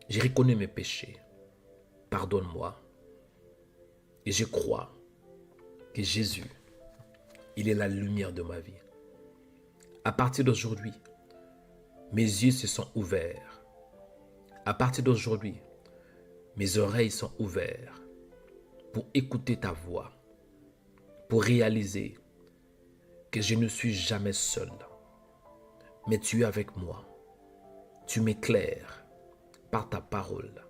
Je reconnais mes péchés. Pardonne-moi. Et je crois que Jésus, il est la lumière de ma vie. À partir d'aujourd'hui, mes yeux se sont ouverts. À partir d'aujourd'hui, mes oreilles sont ouvertes pour écouter ta voix, pour réaliser que je ne suis jamais seul, mais tu es avec moi. Tu m'éclaires par ta parole.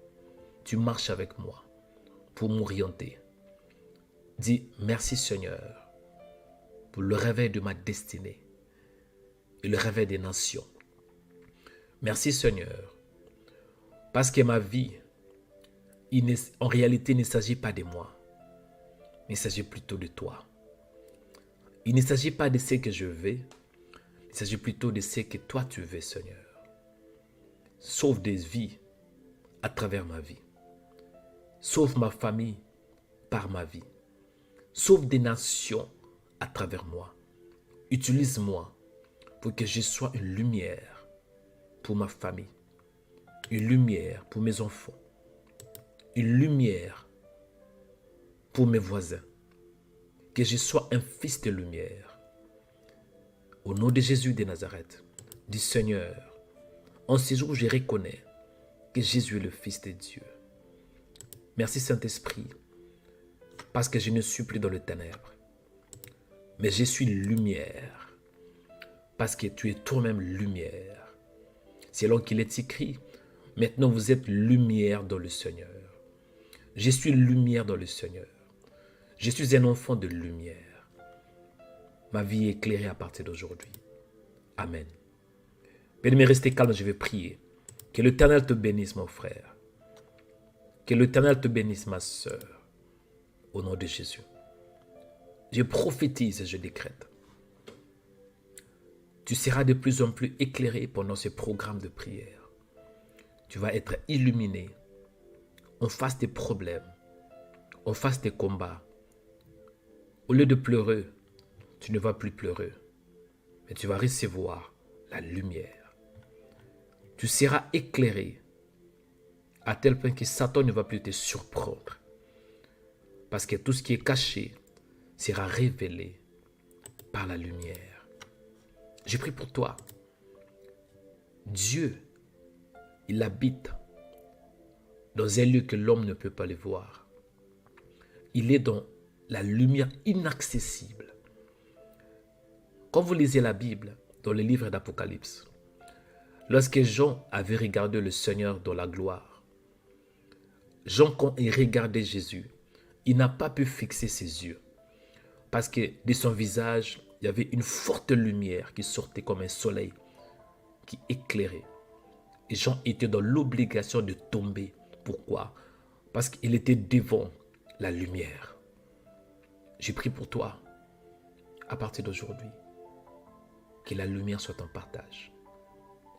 Tu marches avec moi pour m'orienter. Dis merci Seigneur pour le réveil de ma destinée et le réveil des nations. Merci Seigneur parce que ma vie, en réalité, il ne s'agit pas de moi, mais il s'agit plutôt de toi. Il ne s'agit pas de ce que je veux, il s'agit plutôt de ce que toi tu veux, Seigneur. Sauve des vies à travers ma vie. Sauve ma famille par ma vie. Sauve des nations à travers moi. Utilise-moi pour que je sois une lumière pour ma famille, une lumière pour mes enfants, une lumière pour mes voisins. Que je sois un fils de lumière. Au nom de Jésus de Nazareth, dis Seigneur, en ces jours je reconnais que Jésus est le Fils de Dieu. Merci Saint-Esprit, parce que je ne suis plus dans les ténèbres, mais je suis lumière, parce que tu es toi-même lumière. Selon qu'il est écrit, maintenant vous êtes lumière dans le Seigneur. Je suis lumière dans le Seigneur. Je suis un enfant de lumière. Ma vie est éclairée à partir d'aujourd'hui. Amen. Bien-aimé, restez calme, je vais prier. Que l'Éternel te bénisse, mon frère. Que l'Éternel te bénisse, ma sœur. Au nom de Jésus. Je prophétise et je décrète. Tu seras de plus en plus éclairé pendant ce programme de prière. Tu vas être illuminé. En face des problèmes, en face des combats. Au lieu de pleurer, tu ne vas plus pleurer, mais tu vas recevoir la lumière. Tu seras éclairé à tel point que Satan ne va plus te surprendre. Parce que tout ce qui est caché sera révélé par la lumière. Je prie pour toi. Dieu, il habite dans un lieu que l'homme ne peut pas le voir. Il est dans la lumière inaccessible. Quand vous lisez la Bible, dans le livre d'Apocalypse, lorsque Jean avait regardé le Seigneur dans la gloire, Jean, quand il regardait Jésus, il n'a pas pu fixer ses yeux. Parce que de son visage, il y avait une forte lumière qui sortait comme un soleil, qui éclairait. Et Jean était dans l'obligation de tomber. Pourquoi? Parce qu'il était devant la lumière. J'ai prié pour toi, à partir d'aujourd'hui, que la lumière soit en partage.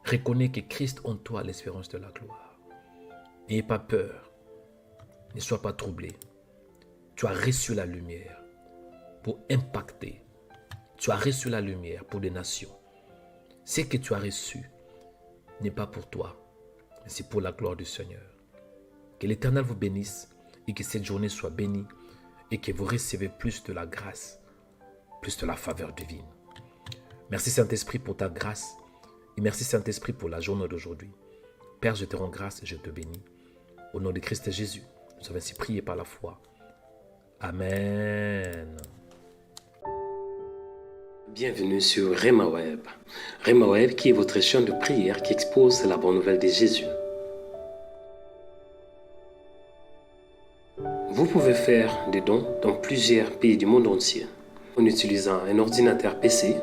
Reconnais que Christ en toi a l'espérance de la gloire. N'ayez pas peur, ne sois pas troublé. Tu as reçu la lumière pour impacter. Tu as reçu la lumière pour des nations. Ce que tu as reçu n'est pas pour toi, mais c'est pour la gloire du Seigneur. Que l'Éternel vous bénisse et que cette journée soit bénie et que vous recevez plus de la grâce, plus de la faveur divine. Merci Saint-Esprit pour ta grâce et merci Saint-Esprit pour la journée d'aujourd'hui. Père, je te rends grâce et je te bénis. Au nom de Christ Jésus, nous avons ainsi prié par la foi. Amen. Bienvenue sur Rema Web. Rema Web qui est votre chaîne de prière qui expose la bonne nouvelle de Jésus. Vous pouvez faire des dons dans plusieurs pays du monde entier en utilisant un ordinateur PC,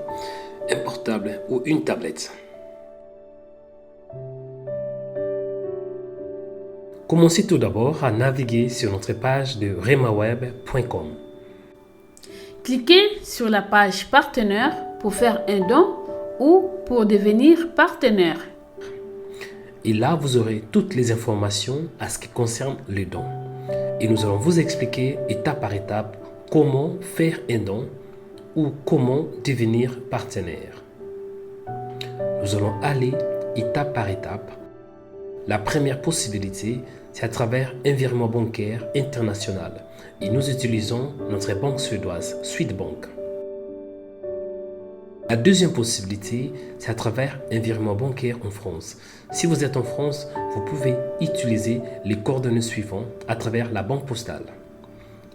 un portable ou une tablette. Commencez tout d'abord à naviguer sur notre page de remaweb.com. Cliquez sur la page partenaire pour faire un don ou pour devenir partenaire. Et là, vous aurez toutes les informations à ce qui concerne les dons. Et nous allons vous expliquer étape par étape comment faire un don ou comment devenir partenaire. Nous allons aller étape par étape. La première possibilité, c'est à travers un virement bancaire international. Et nous utilisons notre banque suédoise, Swedbank. La deuxième possibilité, c'est à travers un virement bancaire en France. Si vous êtes en France, vous pouvez utiliser les coordonnées suivantes à travers la banque postale.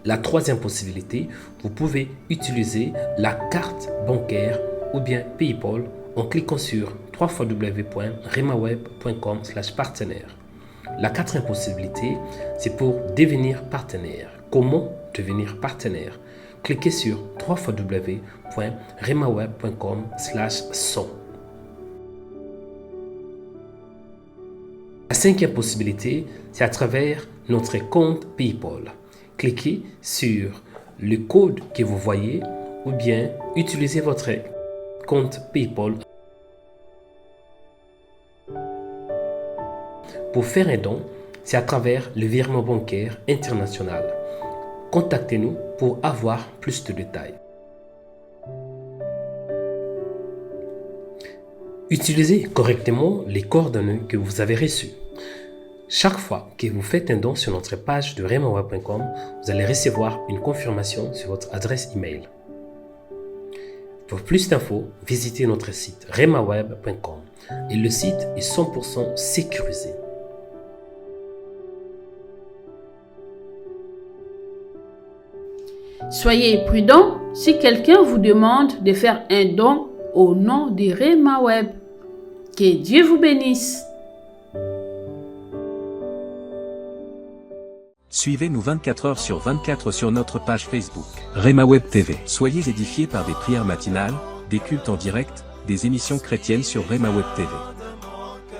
La troisième possibilité, vous pouvez utiliser la carte bancaire ou bien PayPal en cliquant sur www.remaweb.com/partenaire. La quatrième possibilité, c'est pour devenir partenaire. Comment devenir partenaire? Cliquez sur www.remaweb.com/100. La cinquième possibilité, c'est à travers notre compte PayPal. Cliquez sur le code que vous voyez ou bien utilisez votre compte PayPal. Pour faire un don, c'est à travers le virement bancaire international. Contactez-nous pour avoir plus de détails. Utilisez correctement les coordonnées que vous avez reçues. Chaque fois que vous faites un don sur notre page de remaweb.com, vous allez recevoir une confirmation sur votre adresse email. Pour plus d'infos, visitez notre site remaweb.com et le site est 100% sécurisé. Soyez prudent si quelqu'un vous demande de faire un don au nom de Rema Web. Que Dieu vous bénisse. Suivez-nous 24 heures sur 24 sur notre page Facebook. Rema Web TV. Soyez édifiés par des prières matinales, des cultes en direct, des émissions chrétiennes sur Rema Web TV.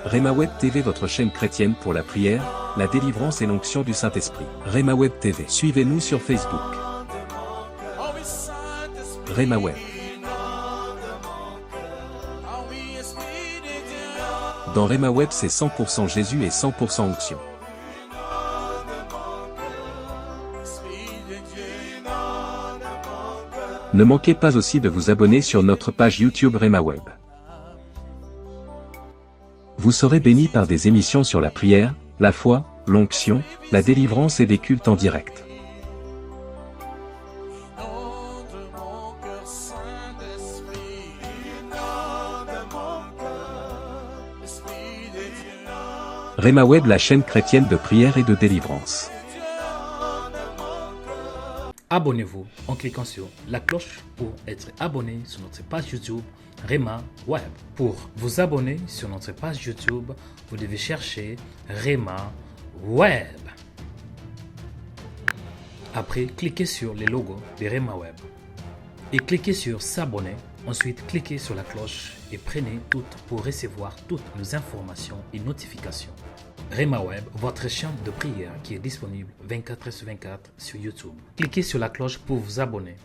Rema Web TV, votre chaîne chrétienne pour la prière, la délivrance et l'onction du Saint-Esprit. Rema Web TV. Suivez-nous sur Facebook. Rema Web. Dans Rema Web, c'est 100% Jésus et 100% onction. Ne manquez pas aussi de vous abonner sur notre page YouTube Rema Web. Vous serez bénis par des émissions sur la prière, la foi, l'onction, la délivrance et des cultes en direct. Rema Web, la chaîne chrétienne de prière et de délivrance. Abonnez-vous en cliquant sur la cloche pour être abonné sur notre page YouTube Rema Web. Pour vous abonner sur notre page YouTube, vous devez chercher Rema Web. Après, cliquez sur le logo de Rema Web et cliquez sur s'abonner. Ensuite, cliquez sur la cloche et prenez toutes pour recevoir toutes nos informations et notifications. Rema Web, votre chaîne de prière qui est disponible 24h sur 24 sur YouTube. Cliquez sur la cloche pour vous abonner.